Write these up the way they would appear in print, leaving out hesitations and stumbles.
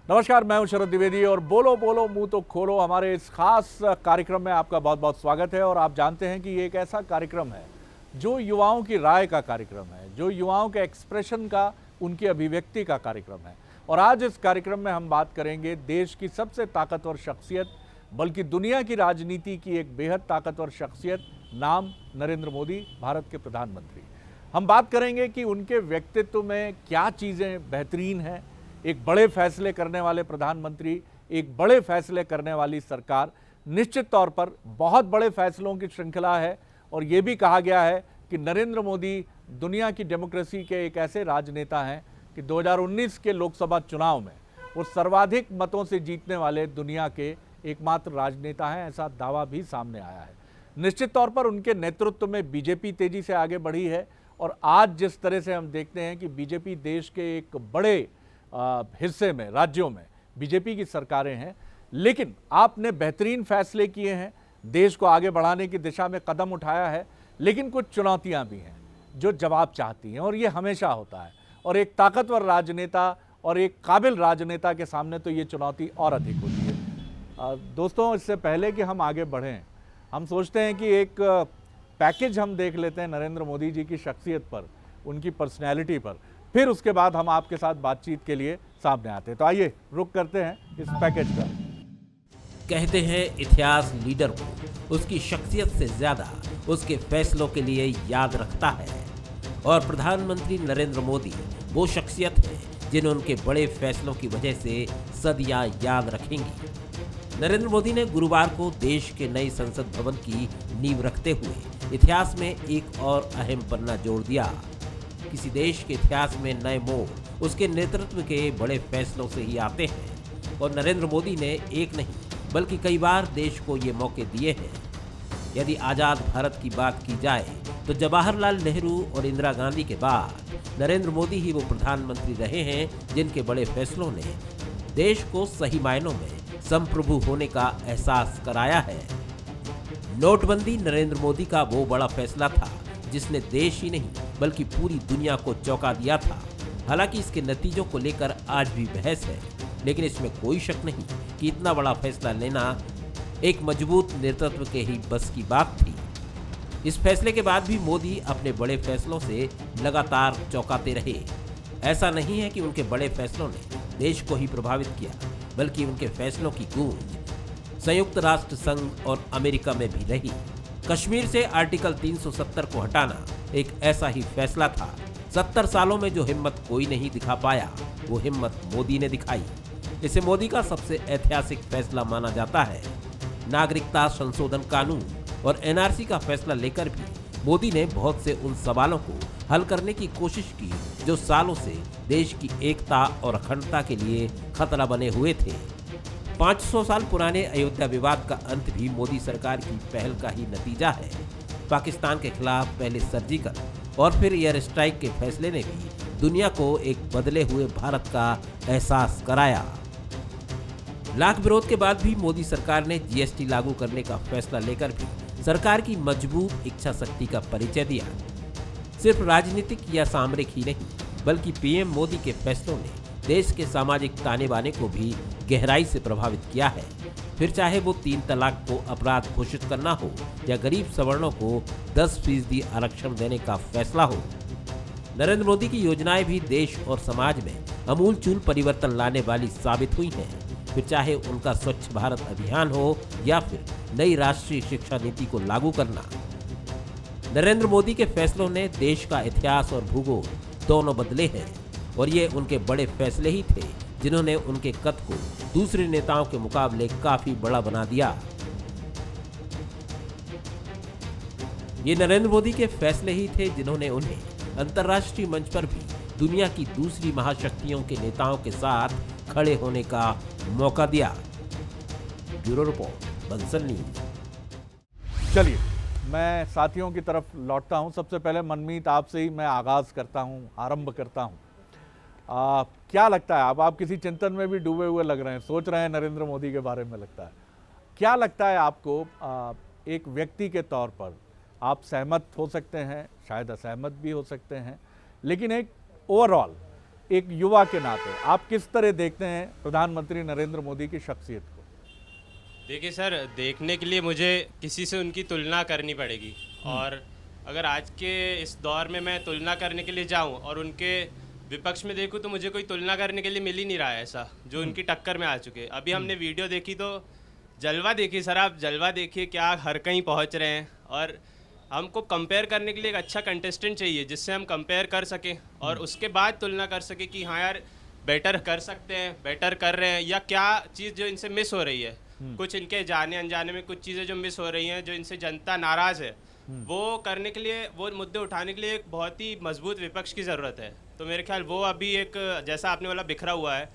नमस्कार, मैं हूं शरद द्विवेदी और बोलो बोलो मुंह तो खोलो हमारे इस खास कार्यक्रम में आपका बहुत बहुत स्वागत है। और आप जानते हैं कि ये एक ऐसा कार्यक्रम है जो युवाओं की राय का कार्यक्रम है, जो युवाओं के एक्सप्रेशन का, उनकी अभिव्यक्ति का कार्यक्रम है। और आज इस कार्यक्रम में हम बात करेंगे देश की सबसे ताकतवर शख्सियत, बल्कि दुनिया की राजनीति की एक बेहद ताकतवर शख्सियत, नाम नरेंद्र मोदी, भारत के प्रधानमंत्री। हम बात करेंगे कि उनके व्यक्तित्व में क्या चीज़ें बेहतरीन हैं। एक बड़े फैसले करने वाले प्रधानमंत्री, एक बड़े फैसले करने वाली सरकार, निश्चित तौर पर बहुत बड़े फैसलों की श्रृंखला है। और ये भी कहा गया है कि नरेंद्र मोदी दुनिया की डेमोक्रेसी के एक ऐसे राजनेता हैं कि 2019 के लोकसभा चुनाव में वो सर्वाधिक मतों से जीतने वाले दुनिया के एकमात्र राजनेता हैं, ऐसा दावा भी सामने आया है। निश्चित तौर पर उनके नेतृत्व में बीजेपी तेजी से आगे बढ़ी है। और आज जिस तरह से हम देखते हैं कि बीजेपी देश के एक बड़े हिस्से में, राज्यों में बीजेपी की सरकारें हैं, लेकिन आपने बेहतरीन फैसले किए हैं, देश को आगे बढ़ाने की दिशा में कदम उठाया है। लेकिन कुछ चुनौतियां भी हैं जो जवाब चाहती हैं, और ये हमेशा होता है। और एक ताकतवर राजनेता और एक काबिल राजनेता के सामने तो ये चुनौती और अधिक होती है। दोस्तों, इससे पहले कि हम आगे बढ़ें, हम सोचते हैं कि एक पैकेज हम देख लेते हैं नरेंद्र मोदी जी की शख्सियत पर, उनकी पर्सनैलिटी पर, फिर उसके बाद हम आपके साथ बातचीत के लिए सामने आते हैं। तो आइए रुक करते हैं इस पैकेज का। कहते हैं इतिहास लीडर को उसकी शख्सियत से ज्यादा उसके फैसलों के लिए याद रखता है। और प्रधानमंत्री नरेंद्र मोदी वो शख्सियत है जिन्हें उनके बड़े फैसलों की वजह से सदियां याद रखेंगी। नरेंद्र मोदी ने गुरुवार को देश के नए संसद भवन की नींव रखते हुए इतिहास में एक और अहम पन्ना जोड़ दिया। किसी देश के इतिहास में नए मोड़ उसके नेतृत्व के बड़े फैसलों से ही आते हैं। और नरेंद्र मोदी ने एक नहीं बल्कि कई बार देश को ये मौके दिए हैं। यदि आज़ाद भारत की बात की जाए तो जवाहरलाल नेहरू और इंदिरा गांधी के बाद नरेंद्र मोदी ही वो प्रधानमंत्री रहे हैं जिनके बड़े फैसलों ने देश को सही मायनों में संप्रभु होने का एहसास कराया है। नोटबंदी नरेंद्र मोदी का वो बड़ा फैसला था जिसने देश ही नहीं बल्कि पूरी दुनिया को चौंका दिया था। हालांकि इसके नतीजों को लेकर आज भी बहस है, लेकिन इसमें कोई शक नहीं कि इतना बड़ा फैसला लेना एक मजबूत नेतृत्व के ही बस की बात थी। इस फैसले के बाद भी मोदी अपने बड़े फैसलों से लगातार चौंकाते रहे। ऐसा नहीं है कि उनके बड़े फैसलों ने देश को ही प्रभावित किया, बल्कि उनके फैसलों की गूंज संयुक्त राष्ट्र संघ और अमेरिका में भी रही। कश्मीर से आर्टिकल 370 को हटाना एक ऐसा ही फैसला था। 70 सालों में जो हिम्मत कोई नहीं दिखा पाया, वो हिम्मत मोदी ने दिखाई। इसे मोदी का सबसे ऐतिहासिक फैसला माना जाता है। नागरिकता संशोधन कानून और एनआरसी का फैसला लेकर भी मोदी ने बहुत से उन सवालों को हल करने की कोशिश की जो सालों से देश की एकता और अखंडता के लिए खतरा बने हुए थे। 500 साल पुराने अयोध्या विवाद का अंत भी मोदी सरकार की पहल का ही नतीजा है। पाकिस्तान के खिलाफ पहले सर्जिकल और फिर एयर स्ट्राइक के फैसले ने भी दुनिया को एक बदले हुए भारत का एहसास कराया। लाख विरोध के बाद भी मोदी सरकार ने जीएसटी लागू करने का फैसला लेकर भी सरकार की मजबूत इच्छा शक्ति का परिचय दिया। सिर्फ राजनीतिक या सामरिक ही नहीं, बल्कि पीएम मोदी के फैसलों ने देश के सामाजिक ताने बाने को भी गहराई से प्रभावित किया है। फिर चाहे वो 3 तलाक को अपराध घोषित करना हो या गरीब सवर्णों को 10% आरक्षण देने का फैसला हो। नरेंद्र मोदी की योजनाएं भी देश और समाज में आमूलचूल परिवर्तन लाने वाली साबित हुई हैं। फिर चाहे उनका स्वच्छ भारत अभियान हो या फिर नई राष्ट्रीय शिक्षा नीति को लागू करना, नरेंद्र मोदी के फैसलों ने देश का इतिहास और भूगोल दोनों बदले हैं। और ये उनके बड़े फैसले ही थे जिन्होंने उनके कद को दूसरे नेताओं के मुकाबले काफी बड़ा बना दिया। ये नरेंद्र मोदी के फैसले ही थे जिन्होंने उन्हें अंतर्राष्ट्रीय मंच पर भी दुनिया की दूसरी महाशक्तियों के नेताओं के साथ खड़े होने का मौका दिया। Bureau report, Bansal news. चलिए, मैं साथियों की तरफ लौटता हूं। सबसे पहले मनमीत, आपसे ही मैं आगाज करता हूं, आरंभ करता हूं। क्या लगता है, आप किसी चिंतन में भी डूबे हुए लग रहे हैं, सोच रहे हैं नरेंद्र मोदी के बारे में लगता है। क्या लगता है आपको, एक व्यक्ति के तौर पर आप सहमत हो सकते हैं, शायद असहमत भी हो सकते हैं, लेकिन एक ओवरऑल एक युवा के नाते आप किस तरह देखते हैं प्रधानमंत्री नरेंद्र मोदी की शख्सियत को? देखिए सर, देखने के लिए मुझे किसी से उनकी तुलना करनी पड़ेगी, और अगर आज के इस दौर में मैं तुलना करने के लिए जाऊं और उनके विपक्ष में देखूं तो मुझे कोई तुलना करने के लिए मिल ही नहीं रहा है ऐसा जो उनकी टक्कर में आ चुके। अभी हमने वीडियो देखी तो जलवा देखी सर, आप जलवा देखिए, क्या हर कहीं पहुंच रहे हैं। और हमको कंपेयर करने के लिए एक अच्छा कंटेस्टेंट चाहिए जिससे हम कंपेयर कर सकें और उसके बाद तुलना कर सकें कि हाँ यार बेटर कर सकते हैं, बेटर कर रहे हैं, या क्या चीज़ जो इनसे मिस हो रही है, कुछ इनके जाने अनजाने में कुछ चीज़ें जो मिस हो रही हैं, जो इनसे जनता नाराज़ है, वो करने के लिए, वो मुद्दे उठाने के लिए एक बहुत ही मजबूत विपक्ष की ज़रूरत है। तो मेरे ख्याल वो अभी एक, जैसा आपने बोला, बिखरा हुआ है,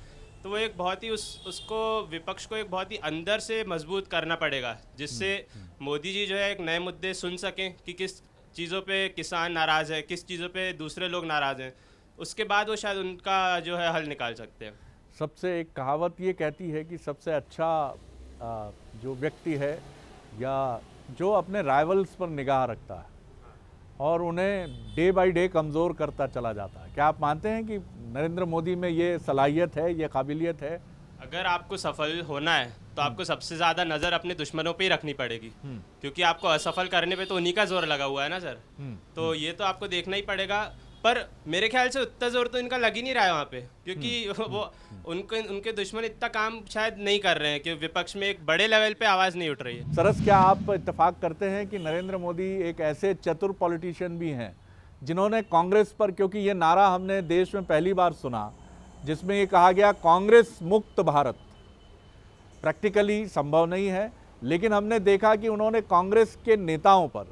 तो वो एक बहुत ही उसको विपक्ष को एक बहुत ही अंदर से मजबूत करना पड़ेगा, जिससे मोदी जी जो है एक नए मुद्दे सुन सकें कि किस चीज़ों पे किसान नाराज़ है, किस चीज़ों पे दूसरे लोग नाराज़ हैं, उसके बाद वो शायद उनका जो है हल निकाल सकते हैं। सबसे एक कहावत ये कहती है कि सबसे अच्छा जो व्यक्ति है या जो अपने राइवल्स पर निगाह रखता है और उन्हें डे बाय डे कमज़ोर करता चला जाता है। क्या आप मानते हैं कि नरेंद्र मोदी में ये सलाहियत है, ये काबिलियत है? अगर आपको सफल होना है तो आपको सबसे ज़्यादा नज़र अपने दुश्मनों पे ही रखनी पड़ेगी, क्योंकि आपको असफल करने पे तो उन्हीं का जोर लगा हुआ है ना सर। तो ये तो आपको देखना ही पड़ेगा, पर मेरे ख्याल से उतना जोर तो इनका लग ही नहीं रहा है वहाँ पे, क्योंकि वो उनके दुश्मन इतना काम शायद नहीं कर रहे हैं कि विपक्ष में एक बड़े लेवल पे आवाज़ नहीं उठ रही है। सरस, क्या आप इत्तेफाक करते हैं कि नरेंद्र मोदी एक ऐसे चतुर पॉलिटिशियन भी हैं जिन्होंने कांग्रेस पर, क्योंकि ये नारा हमने देश में पहली बार सुना जिसमें ये कहा गया कांग्रेस मुक्त भारत, प्रैक्टिकली संभव नहीं है, लेकिन हमने देखा कि उन्होंने कांग्रेस के नेताओं पर,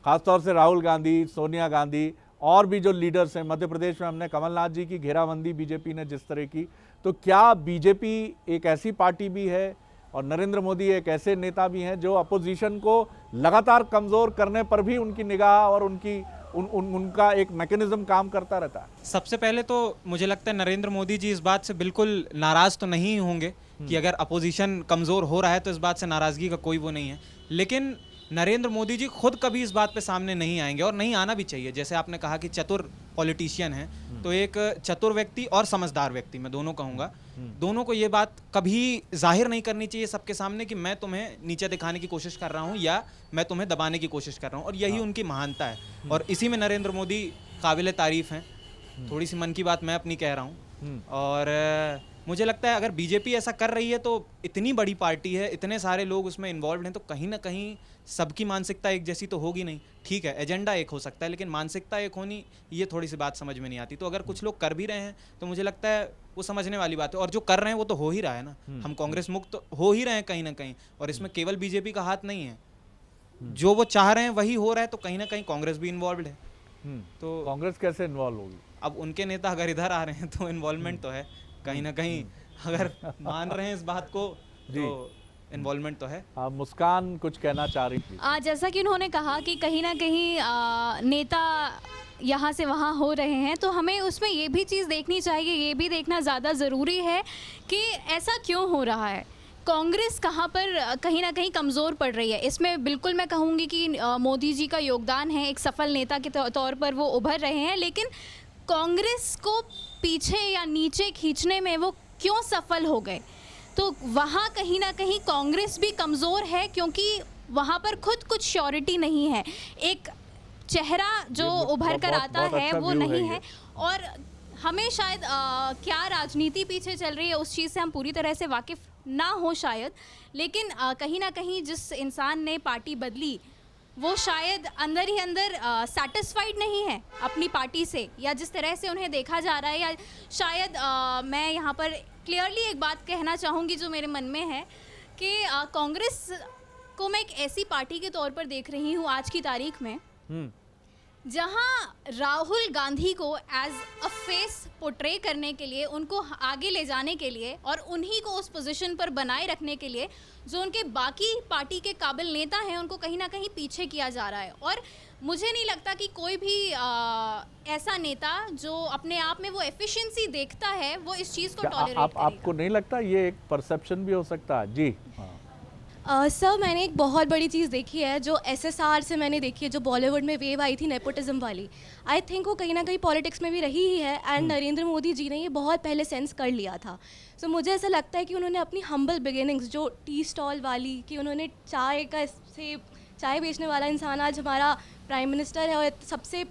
ख़ासतौर से राहुल गांधी, सोनिया गांधी और भी जो लीडर्स हैं, मध्य प्रदेश में हमने कमलनाथ जी की घेराबंदी बीजेपी ने जिस तरह की, तो क्या बीजेपी एक ऐसी पार्टी भी है और नरेंद्र मोदी एक ऐसे नेता भी हैं जो अपोजिशन को लगातार कमज़ोर करने पर भी उनकी निगाह और उनका एक मैकेनिज्म काम करता रहता है? सबसे पहले तो मुझे लगता है नरेंद्र मोदी जी इस बात से बिल्कुल नाराज़ तो नहीं होंगे कि अगर अपोजिशन कमज़ोर हो रहा है तो इस बात से नाराज़गी का कोई वो नहीं है, लेकिन नरेंद्र मोदी जी खुद कभी इस बात पे सामने नहीं आएंगे और नहीं आना भी चाहिए। जैसे आपने कहा कि चतुर पॉलिटिशियन है, तो एक चतुर व्यक्ति और समझदार व्यक्ति, मैं दोनों कहूँगा, दोनों को ये बात कभी जाहिर नहीं करनी चाहिए सबके सामने कि मैं तुम्हें नीचे दिखाने की कोशिश कर रहा हूँ या मैं तुम्हें दबाने की कोशिश कर रहा हूँ, और यही उनकी महानता है और इसी में नरेंद्र मोदी काबिल तारीफ़ हैं। थोड़ी सी मन की बात मैं अपनी कह रहा हूँ, और मुझे लगता है अगर बीजेपी ऐसा कर रही है तो इतनी बड़ी पार्टी है, इतने सारे लोग उसमें इन्वॉल्व हैं, तो कहीं ना कहीं सबकी मानसिकता एक जैसी तो होगी नहीं। ठीक है, एजेंडा एक हो सकता है, लेकिन मानसिकता एक होनी, ये थोड़ी सी बात समझ में नहीं आती। तो अगर कुछ लोग कर भी रहे हैं तो मुझे लगता है वो समझने वाली बात है, और जो कर रहे हैं वो तो हो ही रहा है ना, हम कांग्रेस मुक्त हो ही रहे हैं कहीं ना कहीं, और इसमें केवल बीजेपी का हाथ नहीं है, जो वो चाह रहे हैं वही हो रहा है, तो कहीं ना कहीं कांग्रेस भी इन्वॉल्व है। तो कांग्रेस कैसे इन्वॉल्व होगी? अब उनके नेता अगर इधर आ रहे हैं तो इन्वॉल्वमेंट तो है कहीं ना कहीं, अगर मान रहे हैं इस बात को तो इन्वॉल्वमेंट तो है। मुस्कान कुछ कहना चाह रही थी। जैसा कि उन्होंने कहा कि कहीं ना कहीं नेता यहाँ से वहाँ हो रहे हैं, तो हमें उसमें ये भी चीज़ देखनी चाहिए, ये भी देखना ज़्यादा ज़रूरी है कि ऐसा क्यों हो रहा है, कांग्रेस कहाँ पर कहीं ना कहीं कमज़ोर पड़ रही है। इसमें बिल्कुल मैं कहूँगी कि मोदी जी का योगदान है, एक सफल नेता के तौर पर वो उभर रहे हैं, लेकिन कांग्रेस को पीछे या नीचे खींचने में वो क्यों सफल हो गए, तो वहाँ कहीं ना कहीं कांग्रेस भी कमज़ोर है, क्योंकि वहाँ पर खुद कुछ श्योरिटी नहीं है, एक चेहरा जो उभर कर आता है वो नहीं है, और हमें शायद क्या राजनीति पीछे चल रही है उस चीज़ से हम पूरी तरह से वाकिफ़ ना हो शायद, लेकिन कहीं ना कहीं जिस इंसान ने पार्टी बदली वो शायद अंदर ही अंदर सेटिस्फाइड नहीं है अपनी पार्टी से, या जिस तरह से उन्हें देखा जा रहा है, या शायद मैं यहाँ पर क्लियरली एक बात कहना चाहूँगी जो मेरे मन में है कि कांग्रेस को मैं एक ऐसी पार्टी के तौर पर देख रही हूँ आज की तारीख में जहाँ राहुल गांधी को एज अ फेस पोर्ट्रे करने के लिए, उनको आगे ले जाने के लिए और उन्हीं को उस पोजीशन पर बनाए रखने के लिए जो उनके बाकी पार्टी के काबिल नेता हैं उनको कहीं ना कहीं पीछे किया जा रहा है। और मुझे नहीं लगता कि कोई भी ऐसा नेता जो अपने आप में वो एफिशिएंसी देखता है वो इस चीज़ को टॉलरेट करेगा। आपको नहीं लगता ये एक परसेप्शन भी हो सकता है? जी हाँ। सर मैंने एक बहुत बड़ी चीज़ देखी है जो SSR से मैंने देखी है, जो बॉलीवुड में वेव आई थी नेपोटिज्म वाली। आई थिंक वो कहीं ना कहीं पॉलिटिक्स में भी रही ही है एंड नरेंद्र मोदी जी ने ये बहुत पहले सेंस कर लिया था। सो मुझे ऐसा लगता है कि उन्होंने अपनी हम्बल बिगिनिंग्स, जो टी स्टॉल वाली, कि उन्होंने चाय बेचने वाला इंसान आज हमारा प्राइम मिनिस्टर है और सबसे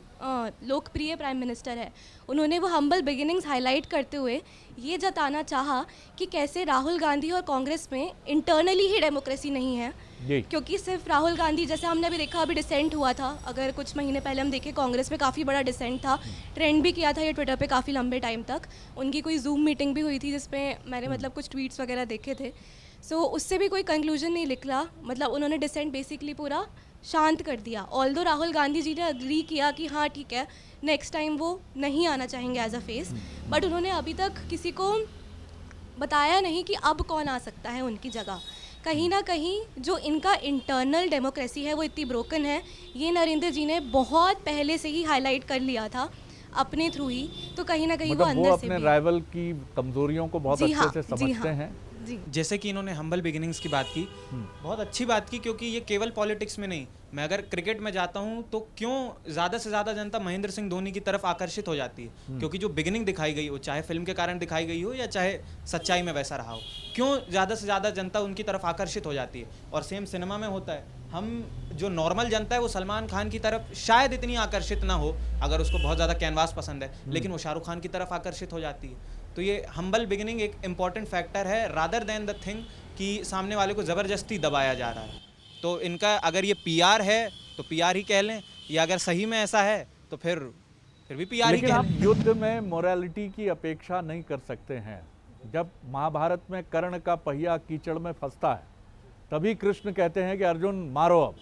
लोकप्रिय प्राइम मिनिस्टर है, उन्होंने वो हम्बल बिगिनिंग्स हाईलाइट करते हुए ये जताना चाहा कि कैसे राहुल गांधी और कांग्रेस में इंटरनली ही डेमोक्रेसी नहीं है। क्योंकि सिर्फ राहुल गांधी, जैसे हमने अभी देखा, अभी डिसेंट हुआ था, अगर कुछ महीने पहले हम देखें कांग्रेस में काफ़ी बड़ा डिसेंट था, ट्रेंड भी किया था ये ट्विटर पे काफ़ी लंबे टाइम तक। उनकी कोई जूम मीटिंग भी हुई थी जिसमें मैंने मतलब कुछ ट्वीट्स वगैरह देखे थे। सो उससे भी कोई कंक्लूजन नहीं निकला, मतलब उन्होंने डिसेंट बेसिकली पूरा शांत कर दिया। ऑल्दो राहुल गांधी जी ने अग्री किया कि हाँ ठीक है, नेक्स्ट टाइम वो नहीं आना चाहेंगे एज अ फेस, बट उन्होंने अभी तक किसी को बताया नहीं कि अब कौन आ सकता है उनकी जगह। कहीं ना कहीं जो इनका इंटरनल डेमोक्रेसी है वो इतनी ब्रोकन है, ये नरेंद्र जी ने बहुत पहले से ही हाईलाइट कर लिया था अपने थ्रू ही। तो कहीं ना कहीं मतलब वो अंदर वो से अपने भी राइवल की कमजोरियों को बहुत अच्छे से समझते हैं। जी जैसे कि इन्होंने हम्बल बिगिनिंग्स की बात की, बहुत अच्छी बात की, क्योंकि ये केवल पॉलिटिक्स में नहीं, मैं अगर क्रिकेट में जाता हूं तो क्यों ज़्यादा से ज़्यादा जनता महेंद्र सिंह धोनी की तरफ आकर्षित हो जाती है, क्योंकि जो बिगिनिंग दिखाई गई हो, चाहे फिल्म के कारण दिखाई गई हो या चाहे सच्चाई में वैसा रहा हो, क्यों ज़्यादा से ज़्यादा जनता उनकी तरफ आकर्षित हो जाती है। और सेम सिनेमा में होता है, हम जो नॉर्मल जनता है वो सलमान खान की तरफ शायद इतनी आकर्षित ना हो अगर उसको बहुत ज़्यादा कैनवास पसंद है, लेकिन वो शाहरुख खान की तरफ आकर्षित हो जाती है। तो ये हम्बल बिगिनिंग एक इम्पॉर्टेंट फैक्टर है रादर देन द थिंग कि सामने वाले को ज़बरदस्ती दबाया जा रहा है। तो इनका अगर ये PR है तो PR ही कह लें, या अगर सही में ऐसा है तो फिर भी PR ही लेकिन कह आप लें। युद्ध में मोरालिटी की अपेक्षा नहीं कर सकते हैं। जब महाभारत में कर्ण का पहिया कीचड़ में फंसता है तभी कृष्ण कहते हैं कि अर्जुन मारो।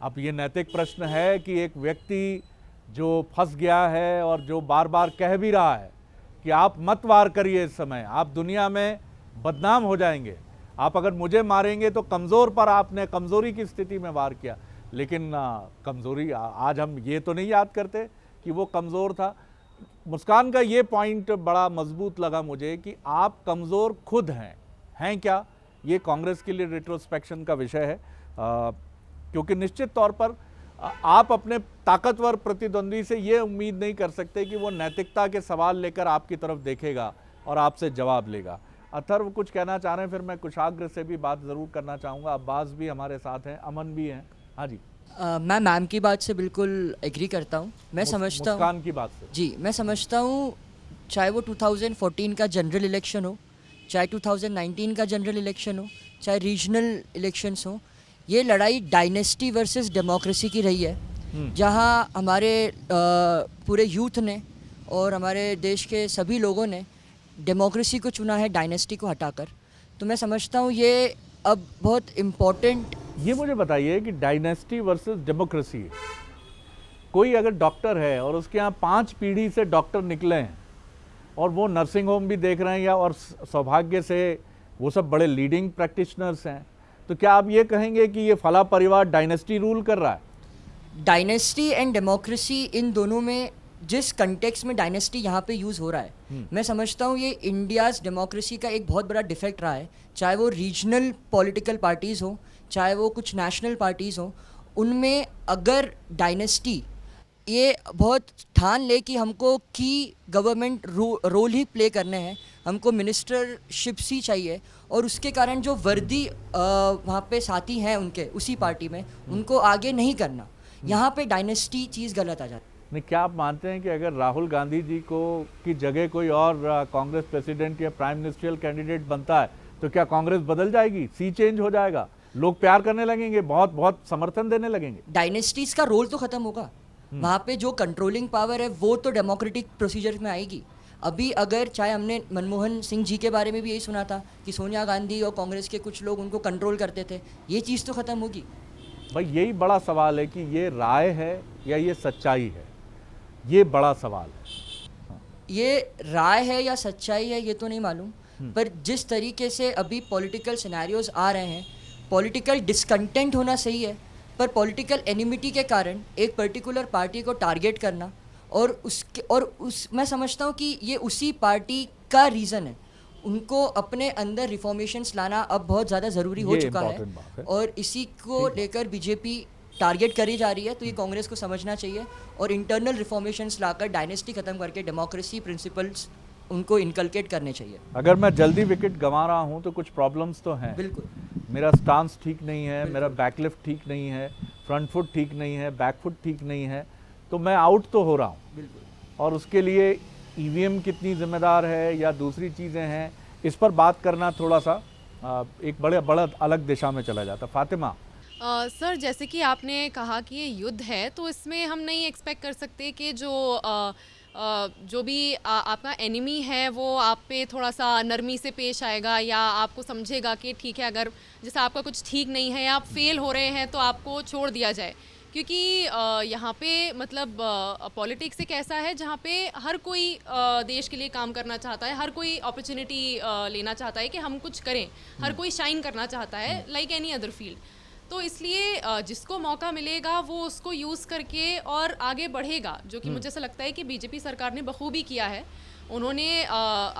अब ये नैतिक प्रश्न है कि एक व्यक्ति जो फंस गया है और जो बार बार कह भी रहा है कि आप मत वार करिए, इस समय आप दुनिया में बदनाम हो जाएंगे, आप अगर मुझे मारेंगे तो कमज़ोर पर आपने कमज़ोरी की स्थिति में वार किया। लेकिन कमज़ोरी आज हम ये तो नहीं याद करते कि वो कमज़ोर था। मुस्कान का ये पॉइंट बड़ा मजबूत लगा मुझे कि आप कमज़ोर खुद हैं क्या? ये कांग्रेस के लिए रिट्रोस्पेक्शन का विषय है, क्योंकि निश्चित तौर पर आप अपने ताकतवर प्रतिद्वंदी से ये उम्मीद नहीं कर सकते कि वो नैतिकता के सवाल लेकर आपकी तरफ देखेगा और आपसे जवाब लेगा। अथर्व कुछ कहना चाह रहे हैं, फिर मैं कुशाग्र से भी बात ज़रूर करना चाहूँगा। अब्बास भी हमारे साथ हैं, अमन भी हैं। हाँ जी। मैं मैम की बात से बिल्कुल एग्री करता हूँ। मैं समझता हूँ, मुस्कान की बात से जी मैं समझता हूँ, चाहे वो 2014 का जनरल इलेक्शन हो, चाहे 2019 का जनरल इलेक्शन हो, चाहे रीजनल इलेक्शंस हो, ये लड़ाई डायनेस्टी वर्सेस डेमोक्रेसी की रही है, जहाँ हमारे पूरे यूथ ने और हमारे देश के सभी लोगों ने डेमोक्रेसी को चुना है डायनेस्टी को हटाकर। तो मैं समझता हूँ ये अब बहुत इम्पोर्टेंट। ये मुझे बताइए कि डायनेस्टी वर्सेस डेमोक्रेसी, कोई अगर डॉक्टर है और उसके यहाँ 5 पीढ़ी से डॉक्टर निकले हैं और वो नर्सिंग होम भी देख रहे हैं या और सौभाग्य से वो सब बड़े लीडिंग प्रैक्टिशनर्स हैं, तो क्या आप ये कहेंगे कि ये फला परिवार डायनेस्टी रूल कर रहा है? डायनेस्टी एंड डेमोक्रेसी, इन दोनों में जिस कंटेक्स्ट में डायनेस्टी यहाँ पे यूज़ हो रहा है, मैं समझता हूँ ये इंडियाज़ डेमोक्रेसी का एक बहुत बड़ा डिफेक्ट रहा है। चाहे वो रीजनल पॉलिटिकल पार्टीज़ हो, चाहे वो कुछ नेशनल पार्टीज़ हो, उनमें अगर डायनेस्टी ये बहुत ठान ले कि हमको की गवर्नमेंट रोल ही प्ले करने हैं, हमको मिनिस्टरशिप्स ही चाहिए, और उसके कारण जो वर्दी वहाँ पे साथी हैं उनके उसी पार्टी में, उनको आगे नहीं करना, यहाँ पे डायनेस्टी चीज़ गलत आ जाती है। नहीं, क्या आप मानते हैं कि अगर राहुल गांधी जी को की जगह कोई और कांग्रेस प्रेसिडेंट या प्राइम मिनिस्ट्रियल कैंडिडेट बनता है तो क्या कांग्रेस बदल जाएगी, सी चेंज हो जाएगा, लोग प्यार करने लगेंगे, बहुत बहुत समर्थन देने लगेंगे? डायनेस्टीज का रोल तो ख़त्म होगा, वहाँ पे जो कंट्रोलिंग पावर है वो तो डेमोक्रेटिक प्रोसीजर में आएगी। अभी अगर चाहे हमने मनमोहन सिंह जी के बारे में भी यही सुना था कि सोनिया गांधी और कांग्रेस के कुछ लोग उनको कंट्रोल करते थे, ये चीज़ तो ख़त्म होगी। भाई यही बड़ा सवाल है कि ये राय है या ये सच्चाई है, ये बड़ा सवाल है। ये राय है या सच्चाई है ये तो नहीं मालूम, पर जिस तरीके से अभी पॉलिटिकल सिनेरियोज आ रहे हैं, पॉलिटिकल डिस्कंटेंट होना सही है, पर पॉलिटिकल एनिमिटी के कारण एक पर्टिकुलर पार्टी को टारगेट करना और मैं समझता हूँ कि ये उसी पार्टी का रीज़न है, उनको अपने अंदर रिफॉर्मेशंस लाना अब बहुत ज़्यादा ज़रूरी हो ये चुका important बात है। और इसी को लेकर बीजेपी टारगेट करी जा रही है। तो ये कांग्रेस को समझना चाहिए और इंटरनल रिफॉर्मेशंस लाकर डायनेस्टी ख़त्म करके डेमोक्रेसी प्रिंसिपल्स उनको इनकलकेट करने चाहिए। अगर मैं जल्दी विकेट गंवा रहा हूं तो कुछ प्रॉब्लम्स तो हैं। बिल्कुल। मेरा स्टांस ठीक नहीं है, मेरा बैकलिफ्ट ठीक नहीं है, फ्रंट फुट ठीक नहीं है, बैक फुट ठीक नहीं है, तो मैं आउट तो हो रहा हूं। बिल्कुल। और उसके लिए ईवीएम कितनी जिम्मेदार है या दूसरी चीज़ें हैं, इस पर बात करना थोड़ा सा एक बड़ा अलग दिशा में चला जाता। फातिमा। सर, जैसे कि आपने कहा कि ये युद्ध है, तो इसमें हम नहीं एक्सपेक्ट कर सकते कि जो भी आपका एनिमी है वो आप पे थोड़ा सा नरमी से पेश आएगा या आपको समझेगा कि ठीक है, अगर जैसे आपका कुछ ठीक नहीं है या आप फेल हो रहे हैं तो आपको छोड़ दिया जाए। क्योंकि यहाँ पे मतलब पॉलिटिक्स एक ऐसा है जहाँ पे हर कोई देश के लिए काम करना चाहता है, हर कोई अपॉर्चुनिटी लेना चाहता है कि हम कुछ करें, हर कोई शाइन करना चाहता है लाइक एनी अदर फील्ड। तो इसलिए जिसको मौका मिलेगा वो उसको यूज़ करके और आगे बढ़ेगा, जो कि मुझे ऐसा लगता है कि बीजेपी सरकार ने बखूबी किया है। उन्होंने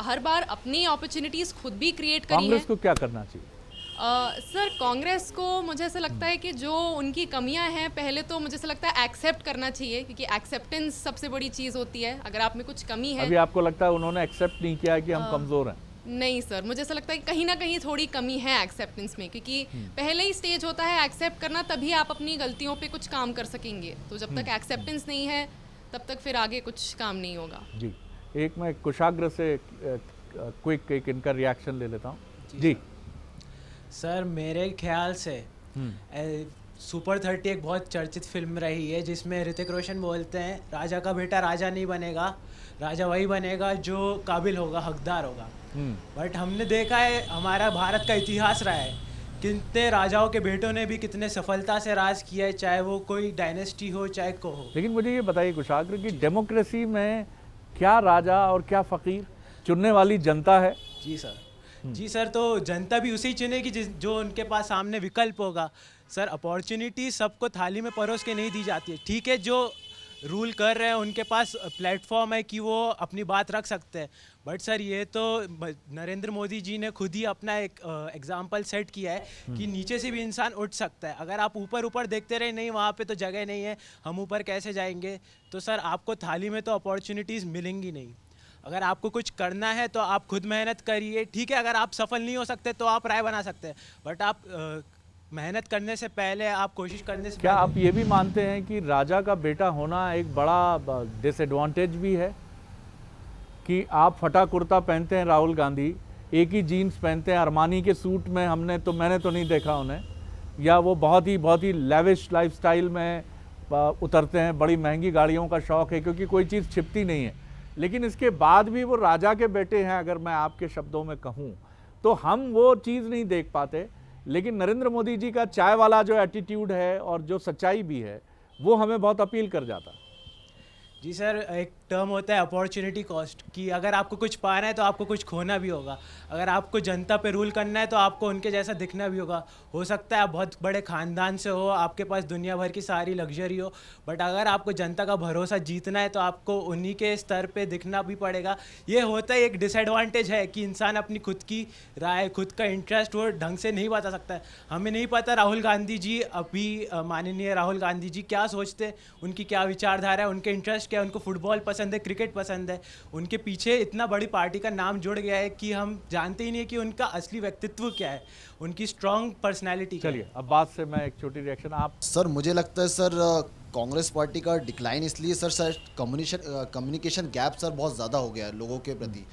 हर बार अपनी अपॉर्चुनिटीज़ खुद भी क्रिएट करी हैं। कांग्रेस को क्या करना चाहिए? सर, कांग्रेस को मुझे ऐसा लगता है कि जो उनकी कमियां हैं, पहले तो मुझे ऐसा लगता है एक्सेप्ट करना चाहिए, क्योंकि एक्सेप्टेंस सबसे बड़ी चीज़ होती है। अगर आप में कुछ कमी है, अभी आपको लगता है उन्होंने एक्सेप्ट नहीं किया है कि हम कमज़ोर हैं? नहीं सर, मुझे ऐसा लगता है कि कहीं ना कहीं थोड़ी कमी है एक्सेप्टेंस में, क्योंकि पहले ही स्टेज होता है एक्सेप्ट करना, तभी आप अपनी गलतियों पे कुछ काम कर सकेंगे। तो जब तक एक्सेप्टेंस नहीं है तब तक फिर आगे कुछ काम नहीं होगा। जी, एक मैं कुशाग्र से क्विक एक इनका रिएक्शन ले लेता हूँ। जी सर, मेरे ख्याल से सुपर 30 एक बहुत चर्चित फिल्म रही है जिसमें ऋतिक रोशन बोलते हैं राजा का बेटा राजा नहीं बनेगा, राजा वही बनेगा जो काबिल होगा, हकदार होगा। बट हमने देखा है, हमारा भारत का इतिहास रहा है, कितने राजाओं के बेटों ने भी कितने सफलता से राज किया है, चाहे वो कोई डायनेस्टी हो चाहे को हो। लेकिन मुझे ये बताइए कुशाग्र कि डेमोक्रेसी में क्या राजा और क्या फ़कीर, चुनने वाली जनता है। जी सर, जी सर, तो जनता भी उसी चुनेगी जो उनके पास सामने विकल्प होगा। सर, अपॉर्चुनिटी सबको थाली में परोस के नहीं दी जाती है। ठीक है, जो रूल कर रहे हैं उनके पास प्लेटफॉर्म है कि वो अपनी बात रख सकते हैं, बट सर ये तो नरेंद्र मोदी जी ने खुद ही अपना एक एग्जाम्पल सेट किया है कि नीचे से भी इंसान उठ सकता है। अगर आप ऊपर ऊपर देखते रहे, नहीं वहाँ पे तो जगह नहीं है, हम ऊपर कैसे जाएंगे, तो सर आपको थाली में तो अपॉर्चुनिटीज़ मिलेंगी नहीं। अगर आपको कुछ करना है तो आप खुद मेहनत करिए। ठीक है, अगर आप सफल नहीं हो सकते तो आप राय बना सकते हैं, बट आप मेहनत करने से पहले, आप कोशिश करने से क्या पहले, आप ये भी मानते हैं कि राजा का बेटा होना एक बड़ा डिसएडवांटेज भी है कि आप फटा कुर्ता पहनते हैं, राहुल गांधी एक ही जीन्स पहनते हैं, अरमानी के सूट में मैंने तो नहीं देखा उन्हें, या वो बहुत ही लेविश लाइफस्टाइल में उतरते हैं, बड़ी महंगी गाड़ियों का शौक़ है क्योंकि कोई चीज़ छिपती नहीं है, लेकिन इसके बाद भी वो राजा के बेटे हैं। अगर मैं आपके शब्दों में कहूँ तो हम वो चीज़ नहीं देख पाते, लेकिन नरेंद्र मोदी जी का चाय वाला जो एटीट्यूड है और जो सच्चाई भी है वो हमें बहुत अपील कर जाता। जी सर, एक टर्म होता है अपॉर्चुनिटी कॉस्ट, कि अगर आपको कुछ पाना है तो आपको कुछ खोना भी होगा। अगर आपको जनता पे रूल करना है तो आपको उनके जैसा दिखना भी होगा। हो सकता है आप बहुत बड़े ख़ानदान से हो, आपके पास दुनिया भर की सारी लग्जरी हो, बट अगर आपको जनता का भरोसा जीतना है तो आपको उन्हीं के स्तर पे दिखना भी पड़ेगा। ये होता है एक डिसएडवांटेज है कि इंसान अपनी खुद की राय, खुद का इंटरेस्ट वो ढंग से नहीं बता सकता है। हमें नहीं पता राहुल गांधी जी, अभी माननीय राहुल गांधी जी क्या सोचते हैं, उनकी क्या विचारधारा है, उनके इंटरेस्ट क्या है, उनको फुटबॉल पसंद है, क्रिकेट पसंद है, उनके पीछे इतना बड़ी पार्टी का नाम जुड़ गया है कि हम जानते ही नहीं कि उनका असली व्यक्तित्व क्या है, उनकी स्ट्रॉन्ग पर्सनैलिटी। चलिए, अब बात से मैं एक छोटी रिएक्शन। आप सर, मुझे लगता है सर कांग्रेस पार्टी का डिक्लाइन इसलिए सर कम्युनिकेशन गैप सर बहुत ज़्यादा हो गया है लोगों के प्रति।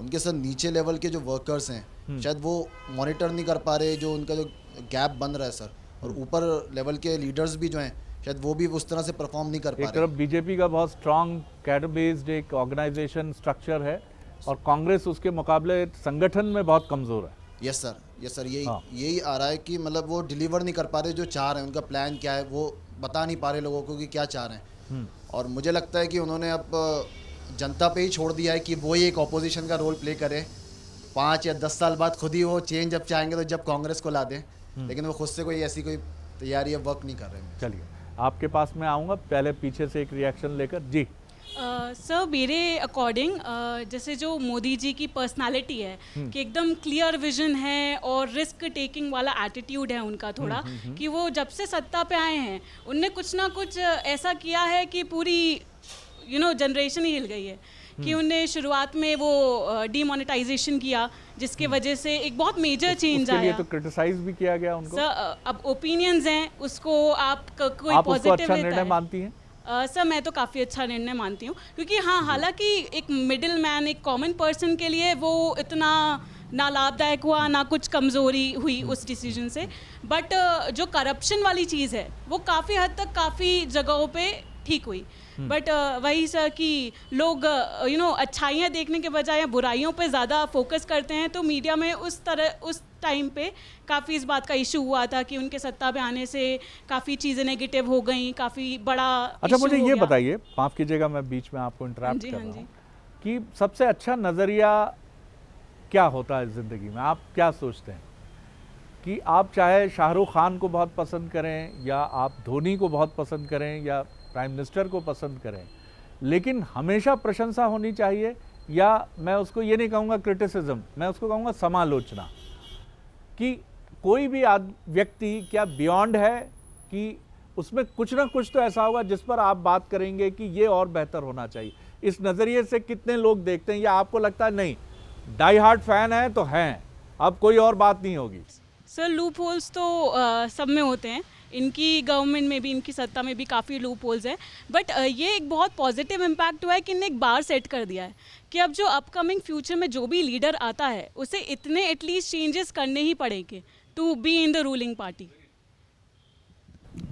उनके सर नीचे लेवल के जो वर्कर्स हैं शायद वो मॉनिटर नहीं कर पा रहे, जो उनका जो गैप बन रहा है सर, और ऊपर लेवल के लीडर्स भी जो हैं शायद वो भी उस तरह से परफॉर्म नहीं कर पा रहे। एक तरफ बीजेपी का बहुत स्ट्रांग कैडर बेस्ड एक ऑर्गेनाइजेशन स्ट्रक्चर है और कांग्रेस उसके मुकाबले संगठन में बहुत कमज़ोर है। यस सर, यही आ रहा है कि मतलब वो डिलीवर नहीं कर पा रहे जो चाह रहे हैं, उनका प्लान क्या है वो बता नहीं पा रहे लोगों को कि क्या चाह रहे हैं। और मुझे लगता है कि उन्होंने अब जनता पे ही छोड़ दिया है कि वो ही एक ऑपोजिशन का रोल प्ले करे। 5 या 10 साल बाद खुद ही वो चेंज जब चाहेंगे तो जब कांग्रेस को ला दें, लेकिन वो खुद से कोई ऐसी कोई तैयारी अब वर्क नहीं कर रहे हैं। चलिए, आपके पास मैं आऊँगा, पहले पीछे से एक रिएक्शन लेकर। जी सर मेरे अकॉर्डिंग जैसे जो मोदी जी की पर्सनालिटी है कि एकदम क्लियर विजन है और रिस्क टेकिंग वाला एटीट्यूड है उनका थोड़ा, कि वो जब से सत्ता पे आए हैं उनने कुछ ना कुछ ऐसा किया है कि पूरी जनरेशन ही हिल गई है। कि उनने शुरुआत में वो डीमोनेटाइजेशन किया जिसके वजह से एक बहुत मेजर चेंज आया। लिए तो क्रिटिसाइज भी किया गया उनको। सर अब ओपिनियंस हैं, उसको आप कोई आप उसको पॉजिटिव अच्छा लेता निर्णय है। मानती हैं? सर मैं तो काफ़ी अच्छा निर्णय मानती हूँ, क्योंकि हाँ हालांकि एक मिडिल मैन, एक कॉमन पर्सन के लिए वो इतना ना लाभदायक हुआ ना कुछ कमज़ोरी हुई उस डिसीजन से, बट जो करप्शन वाली चीज़ है वो काफ़ी हद तक काफ़ी जगहों पे ठीक हुई। बट वही सर कि लोग अच्छाइयाँ देखने के बजाय बुराइयों पे ज़्यादा फोकस करते हैं, तो मीडिया में उस टाइम पे काफ़ी इस बात का इशू हुआ था कि उनके सत्ता पे आने से काफ़ी चीज़ें नेगेटिव हो गई, काफ़ी बड़ा अच्छा issue मुझे हो ये गया। बताइए, माफ़ कीजिएगा मैं बीच में आपको इंटरप्ट कर हाँ रहा जी। हूँ, कि सबसे अच्छा नज़रिया क्या होता है ज़िंदगी में? आप क्या सोचते हैं कि आप चाहे शाहरुख खान को बहुत पसंद करें या आप धोनी को बहुत पसंद करें या प्राइम मिनिस्टर को पसंद करें, लेकिन हमेशा प्रशंसा होनी चाहिए, या मैं उसको ये नहीं कहूँगा क्रिटिसिज्म, मैं उसको कहूँगा समालोचना, कि कोई भी व्यक्ति क्या बियॉन्ड है कि उसमें कुछ ना कुछ तो ऐसा होगा जिस पर आप बात करेंगे कि ये और बेहतर होना चाहिए। इस नज़रिए से कितने लोग देखते हैं, या आपको लगता है नहीं डाई हार्ड फैन है तो हैं, अब कोई और बात नहीं होगी? सर लूप होल्स तो सब में होते हैं, इनकी गवर्नमेंट में भी, इनकी सत्ता में भी काफ़ी लूप होल्स हैं, बट ये एक बहुत पॉजिटिव इम्पैक्ट हुआ है कि इन्हें एक बार सेट कर दिया है कि अब जो अपकमिंग फ्यूचर में जो भी लीडर आता है उसे इतने एटलीस्ट चेंजेस करने ही पड़ेंगे to be in the ruling party.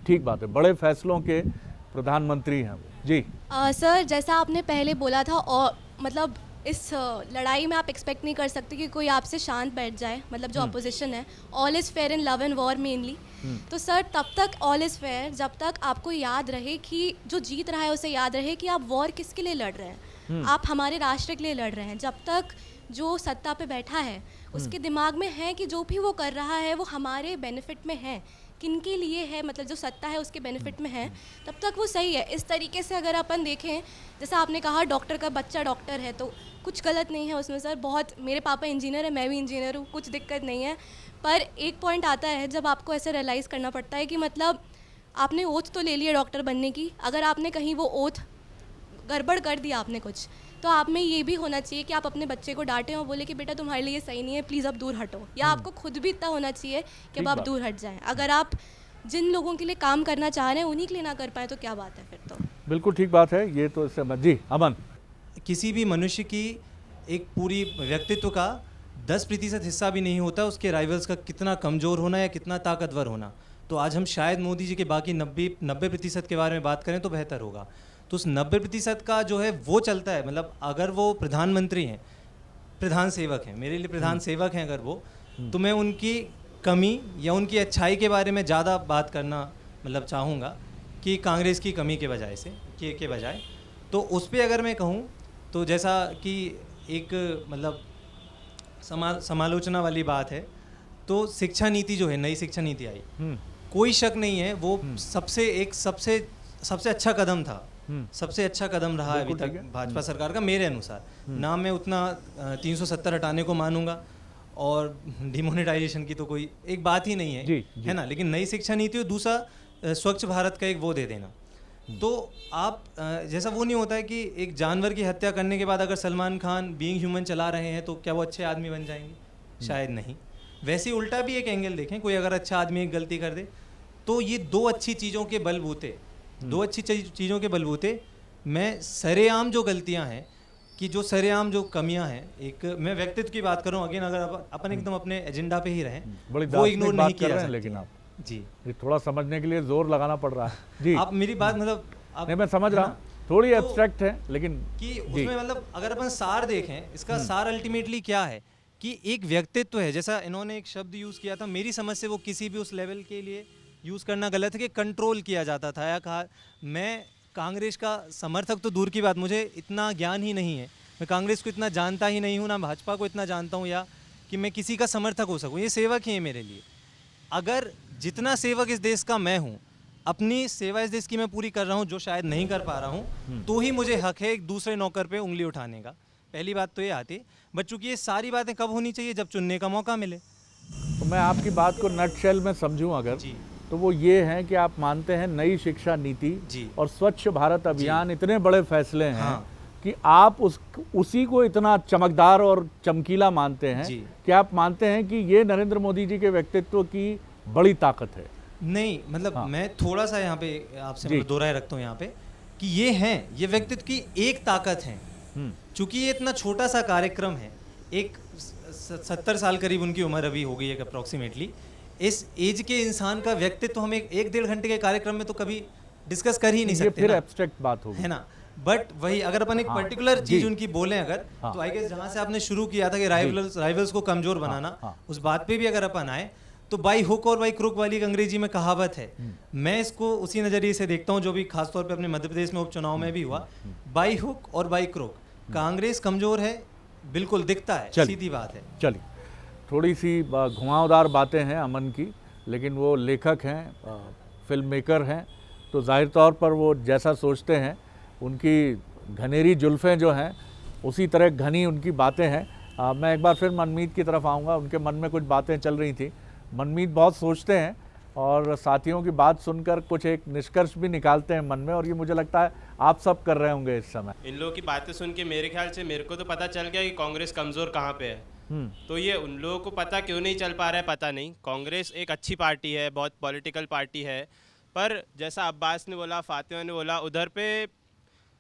ठीक बात है, बड़े फैसलों के प्रधानमंत्री हैं वो। जी सर जैसा आपने पहले बोला था, और मतलब इस लड़ाई में आप एक्सपेक्ट नहीं कर सकते कि कोई आपसे शांत बैठ जाए, मतलब जो अपोजिशन है। All is fair in love and war mainly. तो सर तब तक ऑल इज़ फेयर जब तक आपको याद रहे कि जो जीत रहा है उसे याद रहे कि आप वॉर किसके लिए लड़ रहे हैं, आप हमारे राष्ट्र के लिए लड़ रहे हैं। जब तक जो सत्ता पे बैठा है उसके दिमाग में है कि जो भी वो कर रहा है वो हमारे बेनिफिट में है, किनके लिए है, मतलब जो सत्ता है उसके बेनिफिट में है, तब तक वो सही है। इस तरीके से अगर अपन देखें, जैसा आपने कहा डॉक्टर का बच्चा डॉक्टर है, तो कुछ गलत नहीं है उसमें सर। बहुत, मेरे पापा इंजीनियर है, मैं भी इंजीनियर हूँ, कुछ दिक्कत नहीं है। पर एक पॉइंट आता है जब आपको ऐसे रियलाइज़ करना पड़ता है कि मतलब आपने ओथ तो ले लिया डॉक्टर बनने की, अगर आपने कहीं वो ओथ गड़बड़ कर दिया आपने कुछ, तो आप में ये भी होना चाहिए कि आप अपने बच्चे को डांटें और बोले कि बेटा तुम्हारे लिए सही नहीं है, प्लीज़ अब दूर हटो। या आपको खुद भी इतना होना चाहिए कि अब आप दूर हट जाएं। अगर आप जिन लोगों के लिए काम करना चाह रहे हैं उन्हीं के लिए ना कर पाए तो क्या बात है फिर? तो बिल्कुल ठीक बात है, ये तो इससे जी अमन। किसी भी मनुष्य की एक पूरी व्यक्तित्व का 10% हिस्सा भी नहीं होता उसके राइवल्स का कितना कमज़ोर होना या कितना ताकतवर होना। तो आज हम शायद मोदी जी के बाकी 90% के बारे में बात करें तो बेहतर होगा। तो उस 90% का जो है वो चलता है, मतलब अगर वो प्रधानमंत्री हैं, प्रधान सेवक हैं, मेरे लिए प्रधान सेवक हैं अगर वो, तो मैं उनकी कमी या उनकी अच्छाई के बारे में ज़्यादा बात करना मतलब चाहूँगा कि कांग्रेस की कमी के बजाय से के बजाय। तो उस पर अगर मैं कहूँ तो जैसा कि एक मतलब समालोचना वाली बात है, तो शिक्षा नीति जो है, नई शिक्षा नीति आई, कोई शक नहीं है वो सबसे अच्छा कदम था, सबसे अच्छा कदम रहा है अभी तक भाजपा सरकार का मेरे अनुसार। ना मैं उतना 370 हटाने को मानूंगा और डिमोनेटाइजेशन की तो कोई एक बात ही नहीं है, है ना। लेकिन नई शिक्षा नीति और दूसरा स्वच्छ भारत का एक वो दे देना। तो आप जैसा वो नहीं होता है कि एक जानवर की हत्या करने के बाद अगर सलमान खान बीइंग ह्यूमन चला रहे हैं तो क्या वो अच्छे आदमी बन जाएंगे? शायद नहीं। वैसे ही उल्टा भी एक एंगल देखें, कोई अगर अच्छा आदमी एक गलती कर दे तो ये दो अच्छी चीज़ों के बलबूते मैं सरेआम जो गलतियां हैं, कि जो सरेआम जो कमियां हैं, एक मैं व्यक्तित्व की बात करूं, अगेन अगर अपन एकदम अपने एजेंडा पे ही रहें, वो इग्नोर नहीं किया जा सकता। लेकिन आप जी ये थोड़ा समझने के लिए जोर लगाना पड़ रहा है जी। आप मेरी बात मतलब नहीं मैं समझ रहा हूँ, थोड़ी एब्स्ट्रैक्ट है लेकिन कि उसमें मतलब अगर अपन सार देखें, इसका सार अल्टीमेटली क्या है कि एक व्यक्तित्व है। जैसा इन्होंने एक शब्द यूज़ किया था, मेरी समझ से वो किसी भी उस लेवल के लिए यूज़ करना गलत है, कि कंट्रोल किया जाता था। या कहा, मैं कांग्रेस का समर्थक तो दूर की बात, मुझे इतना ज्ञान ही नहीं है, मैं कांग्रेस को इतना जानता ही नहीं हूँ, ना भाजपा को इतना जानता हूँ या कि मैं किसी का समर्थक हो सकूँ। ये सेवक ही है मेरे लिए। अगर जितना सेवक इस देश का मैं हूँ, अपनी सेवा इस देश की मैं पूरी कर रहा हूँ जो शायद नहीं कर पा रहा हूँ, तो ही मुझे हक है एक दूसरे नौकर पे उंगली उठाने का। पहली बात तो ये आती, बट चूंकि ये सारी बातें कब होनी चाहिए, जब चुनने का मौका मिले। तो मैं आपकी बात को नटशेल में समझूं अगर, तो वो ये है कि आप मानते हैं नई शिक्षा नीति और स्वच्छ भारत अभियान इतने बड़े फैसले हैं कि आप उसी को इतना चमकदार और चमकीला मानते हैं कि आप मानते हैं कि ये नरेंद्र मोदी जी के व्यक्तित्व की बड़ी ताकत है। नहीं, मतलब मैं थोड़ा सा यहाँ पे आपसे दोहराए रखता हूँ यहाँ पे कि ये व्यक्तित्व की एक ताकत है। चूंकि ये इतना छोटा सा कार्यक्रम है, एक 70 साल करीब उनकी उम्र अभी हो गई है अप्रॉक्सीमेटली, इस एज के इंसान का व्यक्तित्व हम एक 1-1.5 घंटे के कार्यक्रम में तो कभी डिस्कस कर ही नहीं सकते। फिर एब्स्ट्रैक्ट बात होगी, है ना। बट वही अगर अपन एक पर्टिकुलर चीज उनकी बोलें अगर, तो आई गेस जहां से आपने शुरू किया था कि राइवल्स को कमजोर बनाना, उस बात पे भी अगर अपन आए तो बाई हुक और बाई क्रुक वाली एक अंग्रेजी में कहावत है। मैं इसको उसी नजरिए से देखता हूँ जो भी खासतौर पे अपने मध्य प्रदेश में उपचुनाव में भी हुआ। बाई हुक और बाई क्रुक, कांग्रेस कमजोर है, बिल्कुल दिखता है, सीधी बात है। चलिए, थोड़ी सी घुमावदार बातें हैं अमन की, लेकिन वो लेखक हैं, फिल्म मेकर हैं, तो जाहिर तौर पर वो जैसा सोचते हैं, उनकी घनेरी जुल्फ़ें जो हैं उसी तरह घनी उनकी बातें हैं। मैं एक बार फिर मनमीत की तरफ आऊँगा, उनके मन में कुछ बातें चल रही थी। मनमीत बहुत सोचते हैं और साथियों की बात सुनकर कुछ एक निष्कर्ष भी निकालते हैं मन में, और ये मुझे लगता है आप सब कर रहे होंगे इस समय। इन लोगों की बातें सुन के मेरे ख्याल से मेरे को तो पता चल गया कि कांग्रेस कमज़ोर कहाँ पे है। तो ये उन लोगों को पता क्यों नहीं चल पा रहा है पता नहीं। कांग्रेस एक अच्छी पार्टी है, बहुत पॉलिटिकल पार्टी है, पर जैसा अब्बास ने बोला, फातिमा ने बोला, उधर पे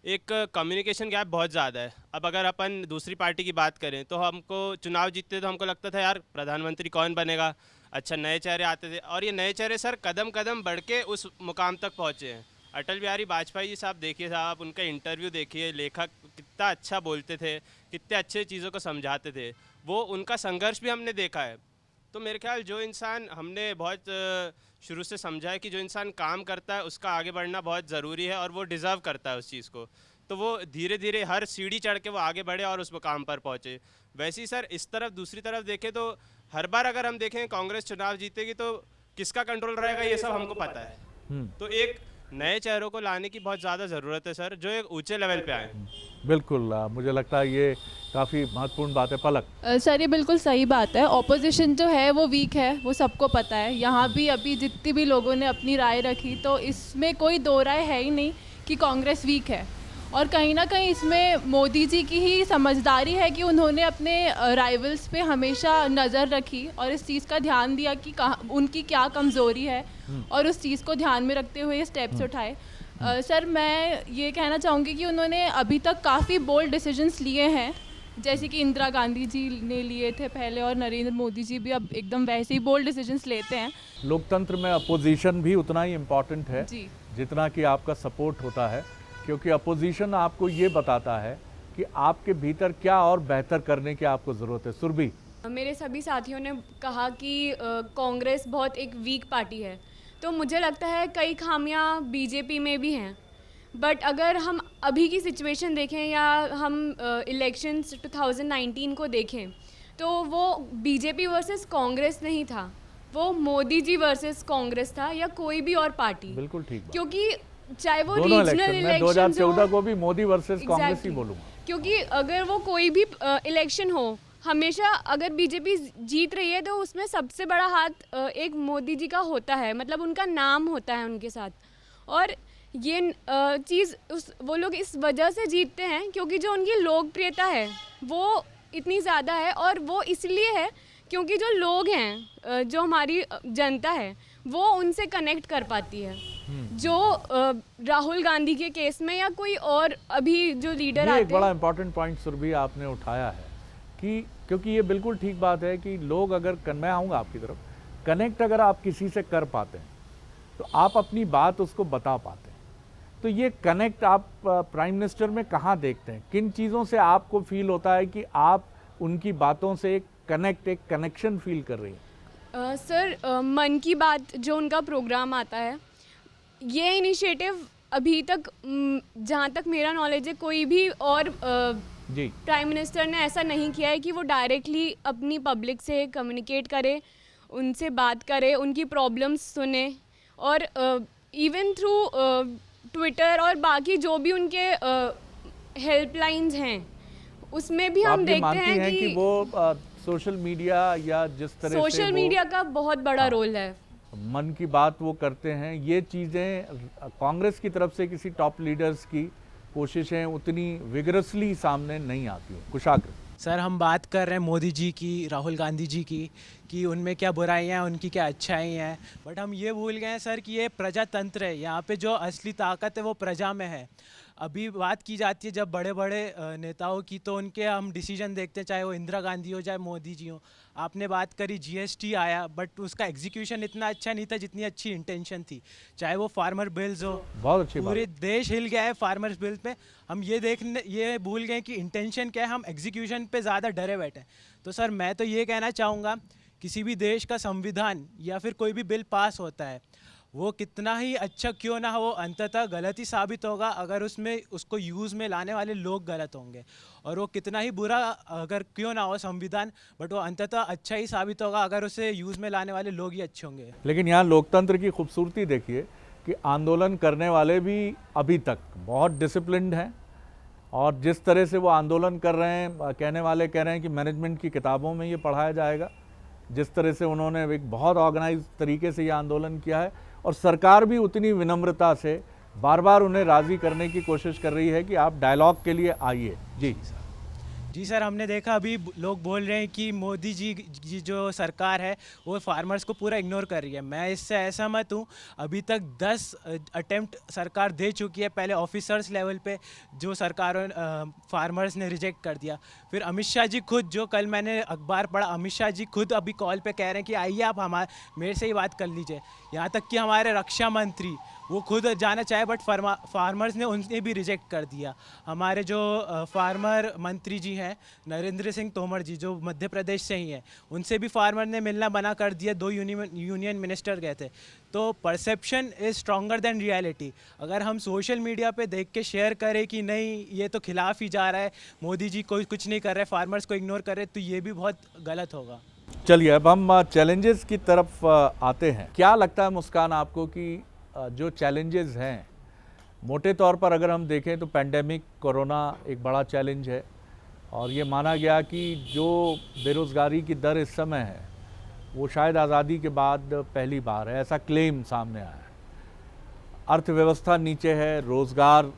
एक कम्युनिकेशन गैप बहुत ज़्यादा है। अब अगर अपन दूसरी पार्टी की बात करें तो हमको चुनाव जीतते तो हमको लगता था यार प्रधानमंत्री कौन बनेगा, अच्छा नए चेहरे आते थे, और ये नए चेहरे सर कदम कदम बढ़ के उस मुकाम तक पहुँचे हैं। अटल बिहारी वाजपेयी जी साहब देखिए साहब, उनका इंटरव्यू देखिए, लेखक कितना अच्छा बोलते थे, कितने अच्छे चीज़ों को समझाते थे, वो उनका संघर्ष भी हमने देखा है। तो मेरे ख्याल जो इंसान हमने बहुत शुरू से समझा है कि जो इंसान काम करता है उसका आगे बढ़ना बहुत ज़रूरी है और वो डिज़र्व करता है उस चीज़ को, तो वो धीरे धीरे हर सीढ़ी चढ़ के वो आगे बढ़े और उस मुकाम पर पहुँचे। वैसे ही सर इस तरफ दूसरी तरफ देखें तो हर बार अगर हम देखें कांग्रेस चुनाव जीतेगी तो किसका कंट्रोल रहेगा ये सब हमको पता है। तो एक नए चेहरों को लाने की बहुत ज़्यादा ज़रूरत है सर, जो एक ऊंचे लेवल पे आए। बिल्कुल, मुझे लगता है ये काफ़ी महत्वपूर्ण बात है। पलक सर ये बिल्कुल सही बात है, ऑपोजिशन जो है वो वीक है, वो सबको पता है। यहाँ भी अभी जितनी भी लोगों ने अपनी राय रखी तो इसमें कोई दो राय है ही नहीं कि कांग्रेस वीक है, और कहीं ना कहीं इसमें मोदी जी की ही समझदारी है कि उन्होंने अपने राइवल्स पे हमेशा नज़र रखी और इस चीज़ का ध्यान दिया कि उनकी क्या कमज़ोरी है और उस चीज़ को ध्यान में रखते हुए स्टेप्स उठाए। सर मैं ये कहना चाहूँगी कि उन्होंने अभी तक काफ़ी बोल्ड डिसीजंस लिए हैं, जैसे कि इंदिरा गांधी जी ने लिए थे पहले, और नरेंद्र मोदी जी भी अब एकदम वैसे ही बोल्ड डिसीजंस लेते हैं। लोकतंत्र में अपोजिशन भी उतना ही इम्पॉर्टेंट है जितना कि आपका सपोर्ट होता है, क्योंकि अपोजिशन आपको ये बताता है कि आपके भीतर क्या और बेहतर करने की आपको ज़रूरत है। सुरभि, मेरे सभी साथियों ने कहा कि कांग्रेस बहुत एक वीक पार्टी है, तो मुझे लगता है कई खामियां बीजेपी में भी हैं, बट अगर हम अभी की सिचुएशन देखें या हम इलेक्शंस 2019 को देखें तो वो बीजेपी वर्सेस कांग्रेस नहीं था, वो मोदी जी वर्सेस कांग्रेस था या कोई भी और पार्टी। बिल्कुल ठीक, क्योंकि चाहे वो रीजनल इलेक्शन 2014 को भी मोदी वर्सेस कांग्रेस ही बोलूँगा, क्योंकि अगर वो कोई भी इलेक्शन हो, हमेशा अगर बीजेपी जीत रही है तो उसमें सबसे बड़ा हाथ एक मोदी जी का होता है, मतलब उनका नाम होता है उनके साथ। और ये चीज़ वो लोग इस वजह से जीतते हैं क्योंकि जो उनकी लोकप्रियता है वो इतनी ज़्यादा है, और वो इसलिए है क्योंकि जो लोग हैं, जो हमारी जनता है, वो उनसे कनेक्ट कर पाती है। जो राहुल गांधी के केस में या कोई और अभी जो लीडर आते हैं, एक बड़ा इंपॉर्टेंट पॉइंट सुरभि आपने उठाया है कि क्योंकि ये बिल्कुल ठीक बात है कि लोग अगर, मैं आऊँगा आपकी तरफ, कनेक्ट अगर आप किसी से कर पाते हैं तो आप अपनी बात उसको बता पाते हैं। तो ये कनेक्ट आप प्राइम मिनिस्टर में कहाँ देखते हैं, किन चीज़ों से आपको फील होता है कि आप उनकी बातों से एक कनेक्शन फील कर रही हैं? सर मन की बात जो उनका प्रोग्राम आता है, ये इनिशिएटिव अभी तक जहाँ तक मेरा नॉलेज है कोई भी और प्राइम मिनिस्टर ने ऐसा नहीं किया है कि वो डायरेक्टली अपनी पब्लिक से कम्युनिकेट करे, उनसे बात करे, उनकी प्रॉब्लम्स सुने और इवन थ्रू ट्विटर और बाकी जो भी उनके हेल्पलाइंस हैं उसमें भी हम देखते हैं कि वो सोशल मीडिया या जिस तरह से सोशल मीडिया का बहुत बड़ा रोल है, मन की बात वो करते हैं, ये चीज़ें कांग्रेस की तरफ से किसी टॉप लीडर्स की कोशिशें उतनी विगरसली सामने नहीं आती हैं। कुशाग्र सर, हम बात कर रहे हैं मोदी जी की, राहुल गांधी जी की, कि उनमें क्या बुराइयां हैं, उनकी क्या अच्छाई हैं, बट हम ये भूल गए हैं सर कि ये प्रजातंत्र है। यहाँ पे जो असली ताकत है वो प्रजा में है। अभी बात की जाती है जब बड़े बड़े नेताओं की, तो उनके हम डिसीजन देखते हैं, चाहे वो इंदिरा गांधी हो चाहे मोदी जी हो। आपने बात करी GST आया, बट उसका एग्जीक्यूशन इतना अच्छा नहीं था जितनी अच्छी इंटेंशन थी। चाहे वो फार्मर बिल्स हो, बहुत अच्छी पूरे देश हिल गया है फार्मर्स बिल्स पे। हम ये भूल गए कि इंटेंशन क्या है, हम एग्जीक्यूशन पे ज़्यादा डरे बैठे हैं। तो सर मैं तो ये कहना चाहूँगा, किसी भी देश का संविधान या फिर कोई भी बिल पास होता है, वो कितना ही अच्छा क्यों ना हो, अंततः गलत ही साबित होगा अगर उसमें उसको यूज़ में लाने वाले लोग गलत होंगे। और वो कितना ही बुरा अगर क्यों ना हो संविधान, बट वो अंततः अच्छा ही साबित होगा अगर उसे यूज़ में लाने वाले लोग ही अच्छे होंगे। लेकिन यहाँ लोकतंत्र की खूबसूरती देखिए कि आंदोलन करने वाले भी अभी तक बहुत डिसिप्लिन्ड हैं, और जिस तरह से वो आंदोलन कर रहे हैं, कहने वाले कह रहे हैं कि मैनेजमेंट की किताबों में ये पढ़ाया जाएगा। जिस तरह से उन्होंने एक बहुत ऑर्गेनाइज तरीके से ये आंदोलन किया है, और सरकार भी उतनी विनम्रता से बार बार उन्हें राज़ी करने की कोशिश कर रही है कि आप डायलॉग के लिए आइए। जी सर, हमने देखा अभी लोग बोल रहे हैं कि मोदी जी की जो सरकार है वो फार्मर्स को पूरा इग्नोर कर रही है। मैं इससे असहमत हूँ। अभी तक 10 अटेम्प्ट सरकार दे चुकी है, पहले ऑफिसर्स लेवल पे जो सरकारों फार्मर्स ने रिजेक्ट कर दिया। फिर अमित शाह जी खुद, जो कल मैंने अखबार पढ़ा, अमित शाह जी खुद अभी कॉल पे कह रहे हैं कि आइए आप मेरे से ही बात कर लीजिए। यहाँ तक कि हमारे रक्षा मंत्री वो खुद जाना चाहे, बट फार्मर्स ने उन्हें भी रिजेक्ट कर दिया। हमारे जो फार्मर मंत्री जी हैं नरेंद्र सिंह तोमर जी, जो मध्य प्रदेश से ही हैं, उनसे भी फार्मर ने मिलना मना कर दिया। 2 यूनियन मिनिस्टर गए थे। तो perception is stronger than reality. अगर हम सोशल मीडिया पे देख के शेयर करें कि नहीं ये तो खिलाफ ही जा रहा है, मोदी जी कोई कुछ नहीं कर रहे, फार्मर्स को इग्नोर कर रहे, तो ये भी बहुत गलत होगा। चलिए अब हम चैलेंजेस की तरफ आते हैं। क्या लगता है मुस्कान आपको कि जो चैलेंजेस हैं, मोटे तौर पर अगर हम देखें तो पैंडेमिक, कोरोना एक बड़ा चैलेंज है, और ये माना गया कि जो बेरोज़गारी की दर इस समय है वो शायद आज़ादी के बाद पहली बार है, ऐसा क्लेम सामने आया है। अर्थव्यवस्था नीचे है, रोज़गार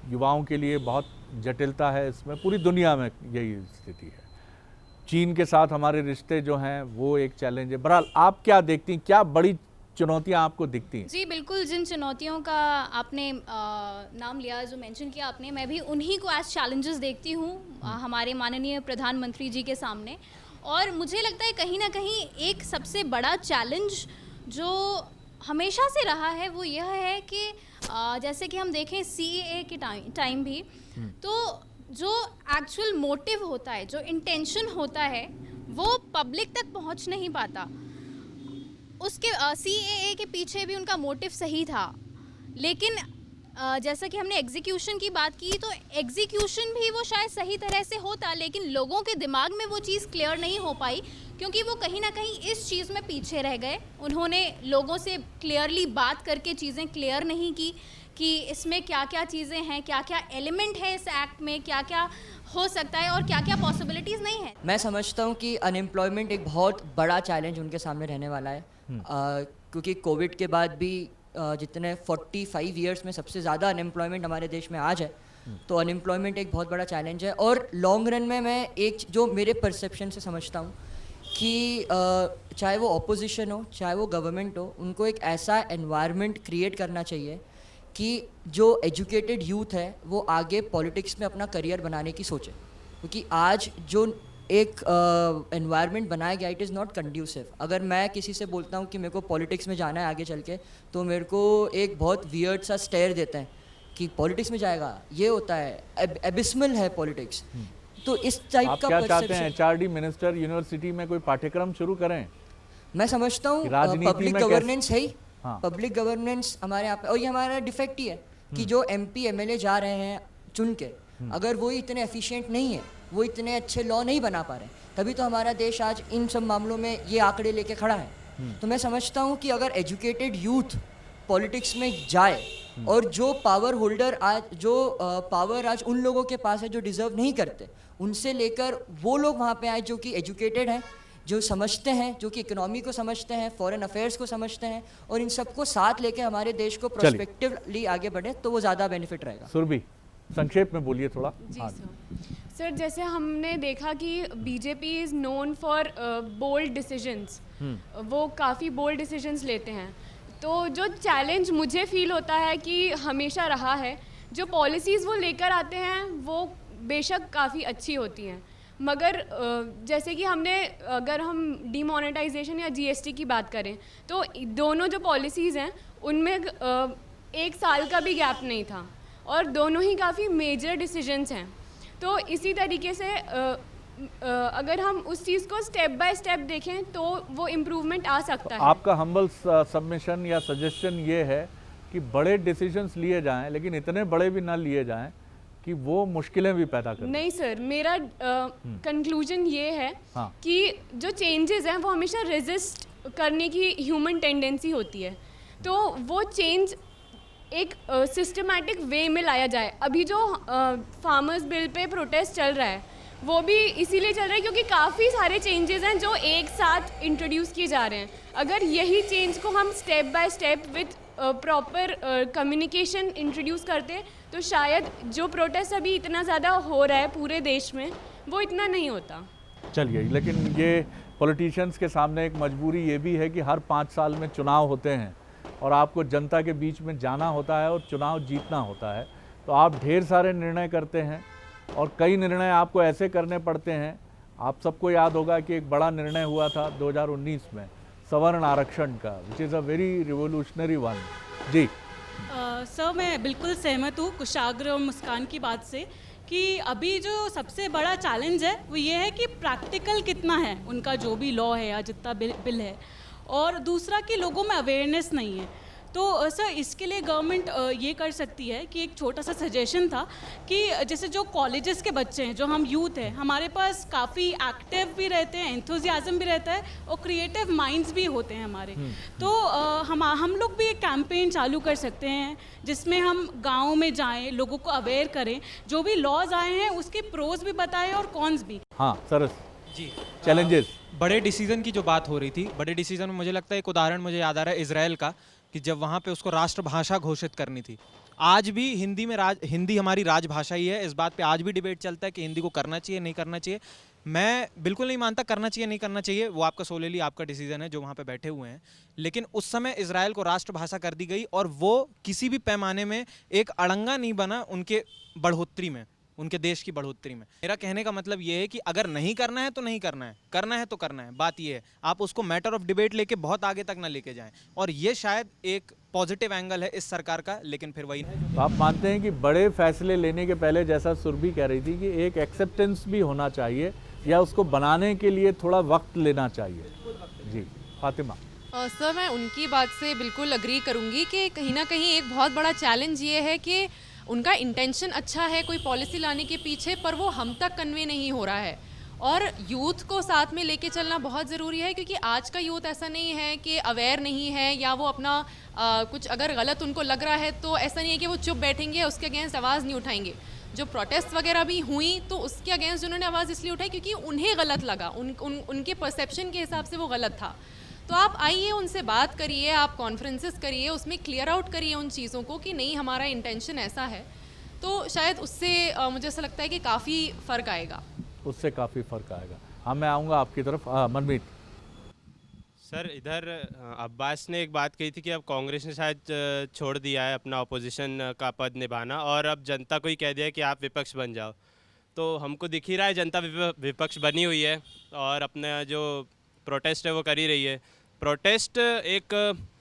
युवाओं के लिए बहुत जटिलता है, इसमें पूरी दुनिया में यही स्थिति है। चीन के साथ हमारे रिश्ते जो हैं वो एक चैलेंज है। बहरहाल आप क्या देखती हैं, क्या बड़ी चुनौतियां आपको दिखती हैं? जी बिल्कुल, जिन चुनौतियों का आपने नाम लिया, जो मेंशन किया आपने, मैं भी उन्हीं को एज चैलेंजेस देखती हूँ हमारे माननीय प्रधानमंत्री जी के सामने। और मुझे लगता है कहीं ना कहीं एक सबसे बड़ा चैलेंज जो हमेशा से रहा है वो यह है कि जैसे कि हम देखें CAA के टाइम भी, तो जो एक्चुअल मोटिव होता है, जो इंटेंशन होता है, वो पब्लिक तक पहुंच नहीं पाता। उसके CAA के पीछे भी उनका मोटिव सही था, लेकिन जैसा कि हमने एग्जीक्यूशन की बात की, तो एग्जीक्यूशन भी वो शायद सही तरह से होता, लेकिन लोगों के दिमाग में वो चीज़ क्लियर नहीं हो पाई, क्योंकि वो कहीं ना कहीं इस चीज़ में पीछे रह गए। उन्होंने लोगों से क्लियरली बात करके चीज़ें क्लियर नहीं की कि इसमें क्या क्या चीज़ें हैं, क्या क्या एलिमेंट है इस एक्ट में, क्या क्या हो सकता है और क्या क्या पॉसिबिलिटीज़ नहीं है। मैं समझता हूँ कि अनएम्प्लॉयमेंट एक बहुत बड़ा चैलेंज उनके सामने रहने वाला है, क्योंकि कोविड के बाद भी जितने 45 ईयर्स में सबसे ज़्यादा अनएम्प्लॉयमेंट हमारे देश में आज है, तो अनएम्प्लॉयमेंट एक बहुत बड़ा चैलेंज है। और लॉन्ग रन में मैं एक जो मेरे परसेप्शन से समझता हूँ कि चाहे वो ऑपोजिशन हो चाहे वो गवर्नमेंट हो, उनको एक ऐसा एनवायरनमेंट क्रिएट करना चाहिए कि जो एजुकेटेड यूथ है वो आगे पॉलिटिक्स में अपना करियर बनाने की सोचे, क्योंकि आज जो एक एनवायरनमेंट बनाया गया इट इज़ नॉट कंड्यूसिव। अगर मैं किसी से बोलता हूँ कि मेरे को पॉलिटिक्स में जाना है आगे चल के, तो मेरे को एक बहुत वियर्ड सा स्टेयर देते हैं कि पॉलिटिक्स में जाएगा, ये होता है, एबिस्मल है पॉलिटिक्स। तो इस टाइप का क्या चाहते हैं HRD मिनिस्टर यूनिवर्सिटी में कोई पाठ्यक्रम शुरू करें? मैं समझता हूँ पब्लिक गवर्नेंस है ही, पब्लिक गवर्नेंस हमारे यहाँ पे, और ये हमारा डिफेक्ट ही है कि जो MP MLA जा रहे हैं चुन के, अगर वो इतने एफिशिएंट नहीं है, वो इतने अच्छे लॉ नहीं बना पा रहे, तभी तो हमारा देश आज इन सब मामलों में ये आंकड़े लेके खड़ा है। तो मैं समझता हूँ कि अगर एजुकेटेड यूथ पॉलिटिक्स में जाए और जो पावर होल्डर आज जो पावर आज उन लोगों के पास है जो डिज़र्व नहीं करते, उनसे लेकर वो लोग वहाँ पे आए जो कि एजुकेटेड हैं, जो समझते हैं, जो कि इकोनॉमी को समझते हैं, फॉरेन अफेयर्स को समझते हैं, और इन सबको साथ लेके हमारे देश को प्रोस्पेक्टिवली आगे बढ़े तो वो ज़्यादा बेनिफिट रहेगा। सुरभि, संक्षेप में बोलिए थोड़ा। जी सर, जैसे हमने देखा कि BJP is known for bold decisions, वो काफ़ी बोल्ड डिसीजंस लेते हैं। तो जो चैलेंज मुझे फील होता है कि हमेशा रहा है, जो पॉलिसीज़ वो लेकर आते हैं वो बेशक काफ़ी अच्छी होती हैं, मगर जैसे कि हमने, अगर हम डीमोनेटाइजेशन या जीएसटी की बात करें तो दोनों जो पॉलिसीज़ हैं उनमें 1 साल का भी गैप नहीं था और दोनों ही काफ़ी मेजर डिसीजंस हैं। तो इसी तरीके से अगर हम उस चीज़ को स्टेप बाय स्टेप देखें तो वो इम्प्रूवमेंट आ सकता है। आपका हम्बल सबमिशन या सजेशन ये है कि बड़े डिसीजंस लिए जाएं, लेकिन इतने बड़े भी ना लिए जाएं कि वो मुश्किलें भी पैदा करें। नहीं सर, मेरा कंक्लूजन ये है कि जो चेंजेस हैं वो हमेशा रेजिस्ट करने की ह्यूमन टेंडेंसी होती है, तो वो चेंज एक सिस्टमैटिक वे में लाया जाए। अभी जो फार्मर्स बिल पे प्रोटेस्ट चल रहा है वो भी इसीलिए चल रहा है क्योंकि काफ़ी सारे चेंजेस हैं जो एक साथ इंट्रोड्यूस किए जा रहे हैं। अगर यही चेंज को हम step by step with proper communication introduce करते तो शायद जो प्रोटेस्ट अभी इतना ज़्यादा हो रहा है पूरे देश में वो इतना नहीं होता। चलिए, लेकिन ये पॉलिटिशियंस के सामने एक मजबूरी ये भी है कि हर 5 साल में चुनाव होते हैं और आपको जनता के बीच में जाना होता है और चुनाव जीतना होता है। तो आप ढेर सारे निर्णय करते हैं और कई निर्णय आपको ऐसे करने पड़ते हैं। आप सबको याद होगा कि एक बड़ा निर्णय हुआ था 2019 में सवर्ण आरक्षण का, which is a very revolutionary one. जी सर, मैं बिल्कुल सहमत हूँ कुशाग्र और मुस्कान की बात से कि अभी जो सबसे बड़ा चैलेंज है वो ये है कि प्रैक्टिकल कितना है उनका जो भी लॉ है या जितना बिल है, और दूसरा कि लोगों में अवेयरनेस नहीं है। तो सर इसके लिए गवर्नमेंट ये कर सकती है कि एक छोटा सा सजेशन था कि जैसे जो कॉलेजेस के बच्चे हैं, जो हम यूथ हैं, हमारे पास काफ़ी एक्टिव भी रहते हैं, एंथुजियाज्म भी रहता है और क्रिएटिव माइंड्स भी होते हैं हमारे। तो हम लोग भी एक कैंपेन चालू कर सकते हैं जिसमें हम गाँव में जाएं, लोगों को अवेयर करें, जो भी लॉज आए हैं उसके प्रोज भी बताएं और कॉन्स भी। हाँ सरस जी, चैलेंजेस। बड़े डिसीजन की जो बात हो रही थी, बड़े डिसीजन में मुझे लगता है एक उदाहरण मुझे याद आ रहा है इजराइल का, कि जब वहाँ पे उसको राष्ट्रभाषा घोषित करनी थी। आज भी हिंदी हमारी राजभाषा ही है। इस बात पे आज भी डिबेट चलता है कि हिंदी को करना चाहिए नहीं करना चाहिए। मैं बिल्कुल नहीं मानता करना चाहिए नहीं करना चाहिए, वो आपका सोलेली आपका डिसीजन है जो वहाँ पे बैठे हुए हैं। लेकिन उस समय इजराइल को राष्ट्रभाषा कर दी गई और वो किसी भी पैमाने में एक अड़ंगा नहीं बना उनके बढ़ोतरी में, उनके देश की बढ़ोतरी में। मेरा कहने का मतलब ये है कि अगर नहीं करना है तो नहीं करना है, करना है तो करना है। बात ये है, आप उसको मैटर ऑफ डिबेट लेके बहुत आगे तक ना लेके जाएं, और ये शायद एक पॉजिटिव एंगल है इस सरकार का। लेकिन फिर वही तो आप मानते हैं कि बड़े फैसले लेने के पहले, जैसा सुरभि कह रही थी, कि एक एक्सेप्टेंस भी होना चाहिए या उसको बनाने के लिए थोड़ा वक्त लेना चाहिए। जी फातिमा। सर, मैं उनकी बात से बिल्कुल अग्री करूंगी कि कहीं ना कहीं एक बहुत बड़ा चैलेंज ये है कि उनका इंटेंशन अच्छा है कोई पॉलिसी लाने के पीछे, पर वो हम तक कन्वे नहीं हो रहा है। और यूथ को साथ में लेके चलना बहुत ज़रूरी है, क्योंकि आज का यूथ ऐसा नहीं है कि अवेयर नहीं है या वो अपना कुछ अगर गलत उनको लग रहा है तो ऐसा नहीं है कि वो चुप बैठेंगे, उसके अगेंस्ट आवाज़ नहीं उठाएंगे। जो प्रोटेस्ट वगैरह भी हुई तो उसके अगेंस्ट उन्होंने आवाज़ इसलिए उठाई क्योंकि उन्हें गलत लगा, उनके परसेप्शन के हिसाब से वो गलत था। तो आप आइए, उनसे बात करिए, आप कॉन्फ्रेंसेस करिए, उसमें क्लियर आउट करिए उन चीज़ों को कि नहीं हमारा इंटेंशन ऐसा है। तो शायद उससे मुझे ऐसा लगता है कि काफ़ी फ़र्क आएगा। उससे काफ़ी फ़र्क आएगा। हाँ, मैं आऊँगा आपकी तरफ। मनमीत सर, इधर अब्बास ने एक बात कही थी कि अब कांग्रेस ने शायद छोड़ दिया है अपना अपोजिशन का पद निभाना और अब जनता को ही कह दिया है कि आप विपक्ष बन जाओ। तो हमको दिख ही रहा है जनता विपक्ष बनी हुई है और अपना जो प्रोटेस्ट है वो कर ही रही है। प्रोटेस्ट एक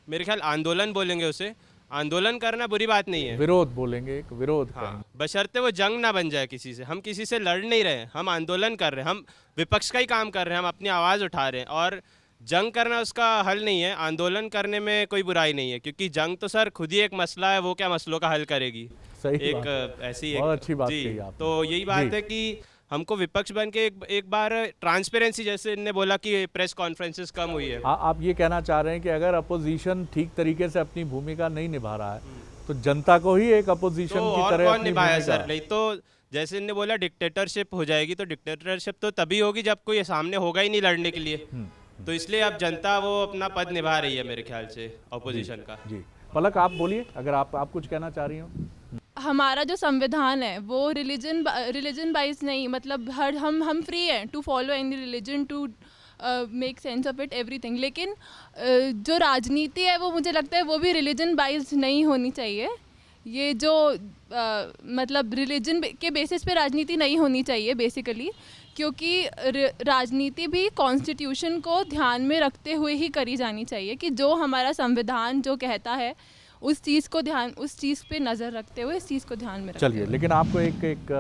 मेरे ख्याल आंदोलन बोलेंगे उसे, आंदोलन करना बुरी बात नहीं है, विरोध बोलेंगे, एक विरोध। हाँ, बशर्ते वो जंग ना बन जाए किसी से। हम किसी से लड़ नहीं रहे, हम आंदोलन कर रहे हैं, हम विपक्ष का ही काम कर रहे हैं, हम अपनी आवाज़ उठा रहे हैं। और जंग करना उसका हल नहीं है, आंदोलन करने में कोई बुराई नहीं है, क्योंकि जंग तो सर खुद ही एक मसला है, वो क्या मसलों का हल करेगी। सही एक ऐसी बहुत अच्छी बात जी, कही आपने। तो यही बात है कि हमको विपक्ष बन के एक बार ट्रांसपेरेंसी, जैसे इनने बोला कि प्रेस कॉन्फ्रेंसेस कम हुई है। आप ये कहना चाह रहे हैं कि अगर अपोजिशन ठीक तरीके से अपनी भूमिका नहीं निभा रहा है तो जनता को ही एक अपोजिशन तो की और तरह कौन अपनी निभाया भूमिका- सर? नहीं तो जैसे इनने बोला डिक्टेटरशिप हो जाएगी, तो डिक्टेटरशिप तो तभी होगी जब कोई सामने होगा ही नहीं लड़ने के लिए। तो इसलिए अब जनता वो अपना पद निभा रही है मेरे ख्याल से अपोजिशन का। जी पलक, आप बोलिए, अगर आप कुछ कहना चाह रही हो। हमारा जो संविधान है वो रिलीजन वाइज नहीं, मतलब हम फ्री हैं to follow any religion, to make sense of it everything, लेकिन जो राजनीति है वो मुझे लगता है वो भी रिलीजन वाइज नहीं होनी चाहिए। ये जो मतलब रिलीजन के बेसिस पे राजनीति नहीं होनी चाहिए बेसिकली, क्योंकि राजनीति भी कॉन्स्टिट्यूशन को ध्यान में रखते हुए ही करी जानी चाहिए कि जो हमारा संविधान जो कहता है उस चीज़ पे नज़र रखते हुए इस चीज़ को ध्यान में रखते चलिए, लेकिन आपको एक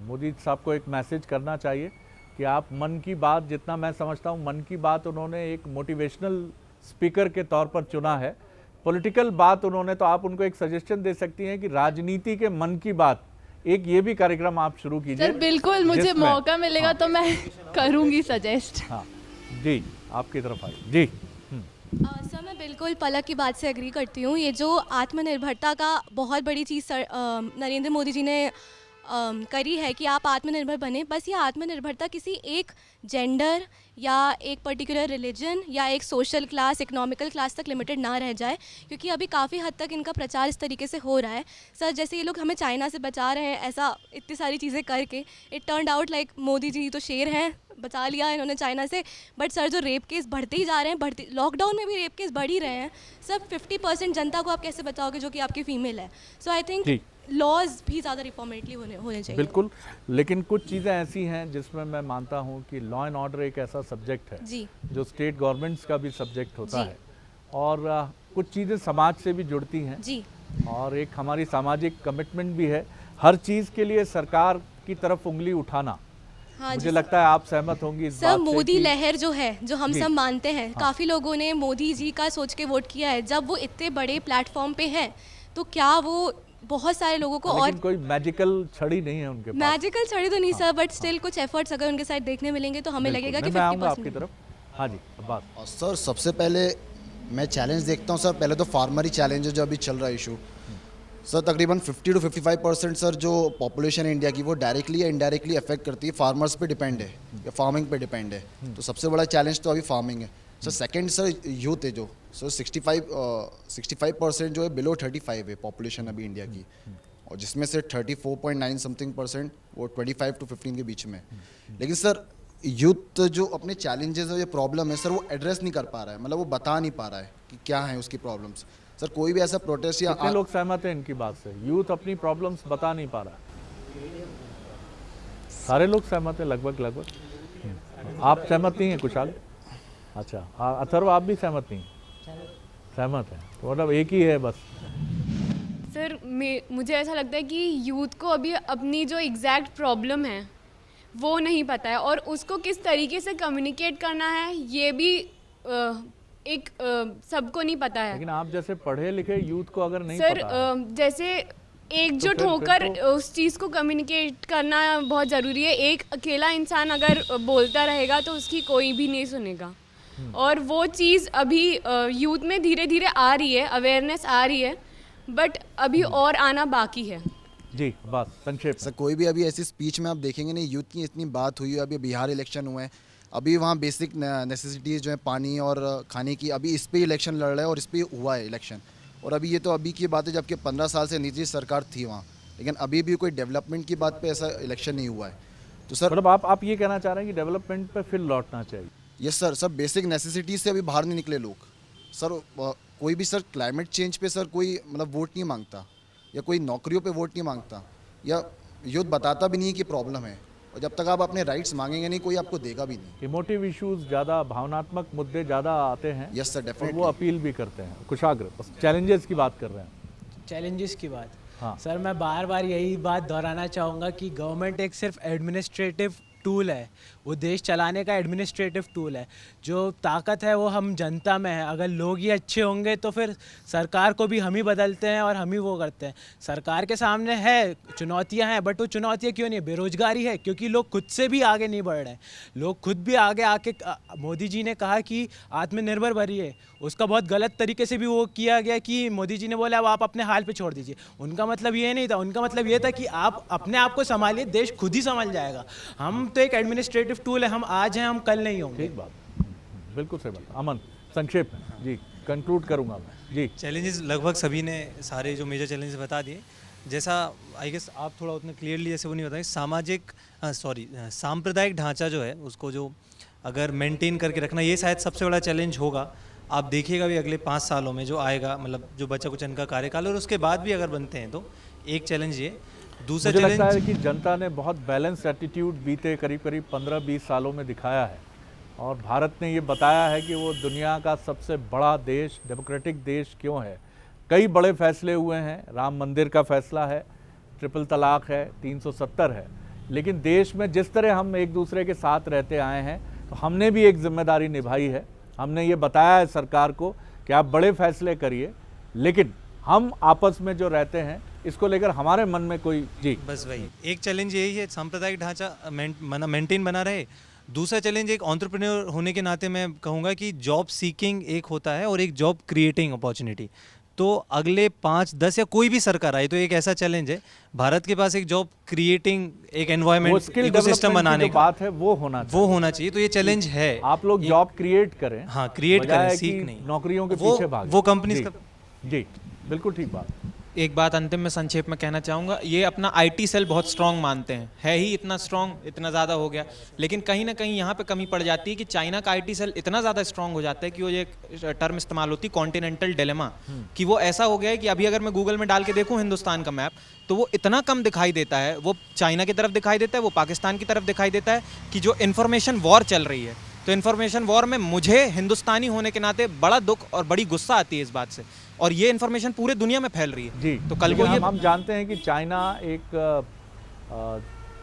मोदी साहब को एक मैसेज करना चाहिए कि आप मन की बात, जितना मैं समझता हूँ मन की बात उन्होंने एक मोटिवेशनल स्पीकर के तौर पर चुना है। पॉलिटिकल बात उन्होंने, तो आप उनको एक सजेशन दे सकती हैं कि राजनीति के मन की बात एक ये भी कार्यक्रम आप शुरू कीजिए। सर बिल्कुल, मुझे मौका मिलेगा तो मैं करूँगी सजेस्ट। हाँ जी, आपकी तरफ आई जी। सर मैं बिल्कुल पलक की बात से एग्री करती हूँ। ये जो आत्मनिर्भरता का बहुत बड़ी चीज़ नरेंद्र मोदी जी ने करी है कि आप आत्मनिर्भर बने, बस ये आत्मनिर्भरता किसी एक जेंडर या एक पर्टिकुलर रिलीजन या एक सोशल क्लास, इकोनॉमिकल क्लास तक लिमिटेड ना रह जाए, क्योंकि अभी काफ़ी हद तक इनका प्रचार इस तरीके से हो रहा है। सर जैसे ये लोग हमें चाइना से बचा रहे हैं, ऐसा इतनी सारी चीज़ें करके, it turned out like Modi ji तो शेर हैं, बचा लिया इन्होंने चाइना से। बट सर जो रेप केस बढ़ते ही जा रहे हैं, लॉकडाउन में भी रेप केस बढ़ ही रहे हैं। सर 50% जनता को आप कैसे बचाओगे जो कि आपकी फीमेल है? सो आई थिंक लॉज भी ज़्यादा रिफॉर्मेटली होने चाहिए। बिल्कुल, लेकिन कुछ चीज़ें ऐसी हैं जिसमें मैं मानता हूं कि लॉ एंड ऑर्डर एक ऐसा सब्जेक्ट है जी, जो स्टेट गवर्नमेंट्स का भी सब्जेक्ट होता है, और कुछ चीज़ें समाज से भी जुड़ती हैं जी, और एक हमारी सामाजिक कमिटमेंट भी है। हर चीज़ के लिए सरकार की तरफ उंगली उठाना, हाँ मुझे लगता है आप सहमत होंगी इस बात सर। से मोदी कि लहर जो है, जो हम सब मानते हैं, काफ़ी लोगों ने मोदी जी का सोच के वोट किया है। जब वो इतने बड़े प्लेटफॉर्म पे हैं तो क्या वो बहुत सारे लोगों को, और कोई मैजिकल छड़ी नहीं है उनके पास। मैजिकल छड़ी तो नहीं सर, बट स्टिल कुछ एफर्ट्स अगर उनके साइड देखने मिलेंगे तो हमें लगेगा कि 50% आपकी तरफ। हाँ जी, अब्बास। और सर सबसे पहले मैं चैलेंज देखता हूँ सर, पहले तो फार्मर ही चैलेंज है जो अभी चल रहा है इशू। सर तकरीबन 50 to 55% सर जो पॉपुलेशन है इंडिया की, वो डायरेक्टली या इनडायरेक्टली अफेक्ट करती है, फार्मर्स पे डिपेंड है या फार्मिंग पे डिपेंड है। तो सबसे बड़ा चैलेंज तो अभी फार्मिंग है सर। सेकंड सर यूथ है जो सर 65% जो है बिलो 35 है पॉपुलेशन अभी इंडिया की, और जिसमें से 34.9 समथिंग% वो 25 to 15 के बीच में। लेकिन सर यूथ जो अपने चैलेंजेस है, ये प्रॉब्लम है सर, वो एड्रेस नहीं कर पा रहा है, मतलब वो बता नहीं पा रहा है कि क्या है उसकी प्रॉब्लम्स। सर कोई भी ऐसा प्रोटेस्ट या कितने लोग सहमत हैं इनकी बात से? यूथ अपनी प्रॉब्लम्स बता नहीं पा रहा है। सारे लोग सहमत हैं लगभग। आप सहमत नहीं हैं कुशाल? अच्छा, अथर्व आप भी सहमत नहीं? सहमत हैं, तो मतलब एक ही है बस। सर मुझे ऐसा लगता है कि यूथ को अभी अपनी जो एग्जैक्ट प्रॉब्लम है वो नहीं पता है, और उसको किस तरीके से कम्युनिकेट करना है ये भी सबको नहीं पता है। लेकिन आप जैसे पढ़े लिखे यूथ को अगर नहीं सर पता है, जैसे एकजुट होकर उस चीज़ को कम्युनिकेट करना बहुत ज़रूरी है। एक अकेला इंसान अगर बोलता रहेगा तो उसकी कोई भी नहीं सुनेगा, और वो चीज़ अभी यूथ में धीरे धीरे आ रही है, अवेयरनेस आ रही है, बट अभी और आना बाकी है। जी बस संक्षेप सर। कोई भी अभी ऐसी स्पीच में आप देखेंगे नहीं, यूथ की इतनी बात हुई है। अभी बिहार इलेक्शन हुए हैं, अभी वहाँ बेसिक नेसेसिटीज़ जो है पानी और खाने की, अभी इस पे इलेक्शन लड़ रहे हैं और इस पे हुआ है इलेक्शन। और अभी ये तो अभी की बात है, जबकि 15 साल से नीतीश सरकार थी वहाँ, लेकिन अभी भी कोई डेवलपमेंट की बात पे ऐसा इलेक्शन नहीं हुआ है। तो सर मतलब आप ये कहना चाह रहे हैं कि डेवलपमेंट पे फिर लौटना चाहिए? Yes sir. Sir basic necessities से अभी बाहर नहीं निकले लोग सर। कोई भी सर क्लाइमेट चेंज पे सर कोई मतलब वोट नहीं मांगता, या कोई नौकरियों पे वोट नहीं मांगता, या यूथ बताता भी नहीं है कि प्रॉब्लम है, और जब तक आप अपने राइट्स मांगेंगे नहीं कोई आपको देगा भी नहीं। इमोटिव इश्यूज ज़्यादा, भावनात्मक मुद्दे ज़्यादा आते हैं। Yes sir, definitely. वो अपील भी करते हैं। कुशाग्र बस चैलेंजेस की बात कर रहे हैं। चैलेंजेस की बात, हाँ सर मैं बार बार यही बात दोहराना चाहूँगा कि गवर्नमेंट एक सिर्फ एडमिनिस्ट्रेटिव टूल है, वो देश चलाने का एडमिनिस्ट्रेटिव टूल है। जो ताकत है वो हम जनता में है। अगर लोग ही अच्छे होंगे तो फिर सरकार को भी हम ही बदलते हैं और हम ही वो करते हैं। सरकार के सामने है चुनौतियां हैं, बट वो चुनौतियां क्यों नहीं है? बेरोजगारी है, क्योंकि लोग खुद से भी आगे नहीं बढ़ रहे हैं। लोग खुद भी आगे आके मोदी जी ने कहा कि आत्मनिर्भर बनिए, उसका बहुत गलत तरीके से भी वो किया गया कि मोदी जी ने बोला अब आप अपने हाल पे छोड़ दीजिए। उनका मतलब ये नहीं था, उनका मतलब ये था कि आप अपने आप को संभालिए, देश खुद ही संभल जाएगा। हम तो एक एडमिनिस्ट्रेटिव टूल है, हम आज हैं, हम कल नहीं होंगे। ठीक बात, बिल्कुल सही बात। अमन, संक्षेप में जी कंक्लूड करूंगा मैं जी। चैलेंजेस लगभग सभी ने सारे जो मेजर चैलेंजेस बता दिए। जैसा आई गेस आप थोड़ा उतना क्लियरली जैसे वो नहीं बताएं, सांप्रदायिक ढांचा जो है उसको जो अगर मेंटेन करके रखना, ये शायद सबसे बड़ा चैलेंज होगा। आप देखिएगा भी अगले 5 सालों में जो आएगा, मतलब जो बचा कुछ इनका कार्यकाल, और उसके बाद भी अगर बनते हैं तो एक चैलेंज ये। दूसरा मुझे चैलेंज लगता है कि जनता ने बहुत बैलेंस एटीट्यूड बीते करीब 15-20 सालों में दिखाया है, और भारत ने ये बताया है कि वो दुनिया का सबसे बड़ा देश, डेमोक्रेटिक देश क्यों है। कई बड़े फैसले हुए हैं, राम मंदिर का फैसला है, ट्रिपल तलाक है, 370 है, लेकिन देश में जिस तरह हम एक दूसरे के साथ रहते आए हैं, तो हमने भी एक जिम्मेदारी निभाई है। हमने ये बताया है सरकार को कि आप बड़े फैसले करिए, लेकिन हम आपस में जो रहते हैं इसको लेकर हमारे मन में कोई जी। बस वही एक चैलेंज यही है, सांप्रदायिक ढांचा मेंटेन बना रहे। दूसरा चैलेंज एक एंटरप्रेन्योर होने के नाते मैं कहूँगा कि जॉब सीकिंग एक होता है और एक जॉब क्रिएटिंग अपॉर्चुनिटी। तो अगले 5-10 या कोई भी सरकार आई तो एक ऐसा चैलेंज है, भारत के पास एक जॉब क्रिएटिंग, एक एनवायरमेंट, इकोसिस्टम बनाने का बात है, वो होना चाहिए। तो ये चैलेंज है, आप लोग जॉब क्रिएट करें। हाँ, क्रिएट करें, सीख नहीं नौकरियों के पीछे भाग वो कंपनीज का। जी बिल्कुल ठीक बात। एक बात अंतिम में संक्षेप में कहना चाहूँगा, ये अपना आईटी सेल बहुत स्ट्रांग मानते हैं, है ही इतना स्ट्रांग, इतना ज़्यादा हो गया, लेकिन कहीं ना कहीं यहाँ पे कमी पड़ जाती है कि चाइना का आईटी सेल इतना ज़्यादा स्ट्रांग हो जाता है कि वो ये टर्म इस्तेमाल होती है कॉन्टिनेंटल डिलेमा, कि वो ऐसा हो गया है कि अभी अगर मैं गूगल में डाल के देखूँ हिंदुस्तान का मैप, तो वो इतना कम दिखाई देता है, वो चाइना की तरफ दिखाई देता है, वो पाकिस्तान की तरफ दिखाई देता है, कि जो इन्फॉर्मेशन वॉर चल रही है, तो इन्फॉर्मेशन वॉर में मुझे हिंदुस्तानी होने के नाते बड़ा दुख और बड़ी गुस्सा आती है इस बात से, और ये इन्फॉर्मेशन पूरे दुनिया में फैल रही है जी। तो कल को हम जानते हैं कि चाइना एक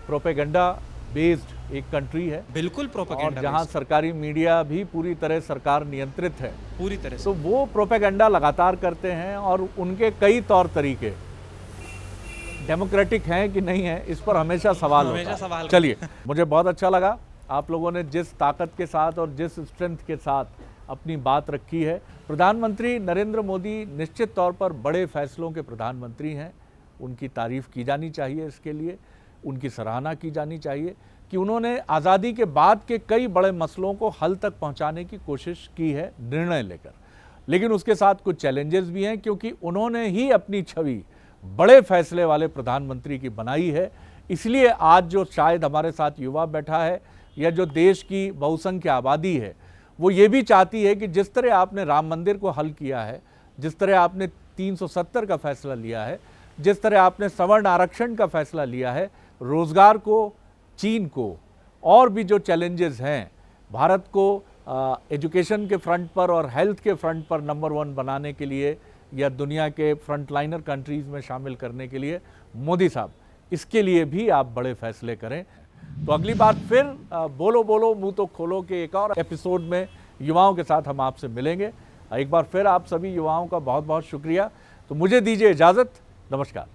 प्रोपेगेंडा बेस्ड एक कंट्री है, बिल्कुल प्रोपेगेंडा, और जहां सरकारी मीडिया भी पूरी तरह सरकार नियंत्रित है, पूरी तरह से। तो वो प्रोपेगेंडा लगातार करते हैं, और उनके कई तौर तरीके डेमोक्रेटिक हैं कि नहीं है, इस पर हमेशा सवाल होता है। चलिए, मुझे बहुत अच्छा लगा आप लोगों ने जिस ताकत के साथ और जिस स्ट्रेंथ के साथ अपनी बात रखी है। प्रधानमंत्री नरेंद्र मोदी निश्चित तौर पर बड़े फैसलों के प्रधानमंत्री हैं, उनकी तारीफ की जानी चाहिए, इसके लिए उनकी सराहना की जानी चाहिए कि उन्होंने आज़ादी के बाद के कई बड़े मसलों को हल तक पहुंचाने की कोशिश की है निर्णय लेकर। लेकिन उसके साथ कुछ चैलेंजेस भी हैं, क्योंकि उन्होंने ही अपनी छवि बड़े फैसले वाले प्रधानमंत्री की बनाई है। इसलिए आज जो शायद हमारे साथ युवा बैठा है, या जो देश की बहुसंख्य आबादी है, वो ये भी चाहती है कि जिस तरह आपने राम मंदिर को हल किया है, जिस तरह आपने 370 का फैसला लिया है, जिस तरह आपने सवर्ण आरक्षण का फैसला लिया है, रोजगार को, चीन को, और भी जो चैलेंजेस हैं, भारत को एजुकेशन के फ्रंट पर और हेल्थ के फ्रंट पर नंबर 1 बनाने के लिए, या दुनिया के फ्रंटलाइनर कंट्रीज़ में शामिल करने के लिए, मोदी साहब, इसके लिए भी आप बड़े फैसले करें। तो अगली बार फिर बोलो बोलो मुंह तो खोलो के एक और एपिसोड में युवाओं के साथ हम आपसे मिलेंगे। एक बार फिर आप सभी युवाओं का बहुत बहुत शुक्रिया। तो मुझे दीजिए इजाज़त, नमस्कार।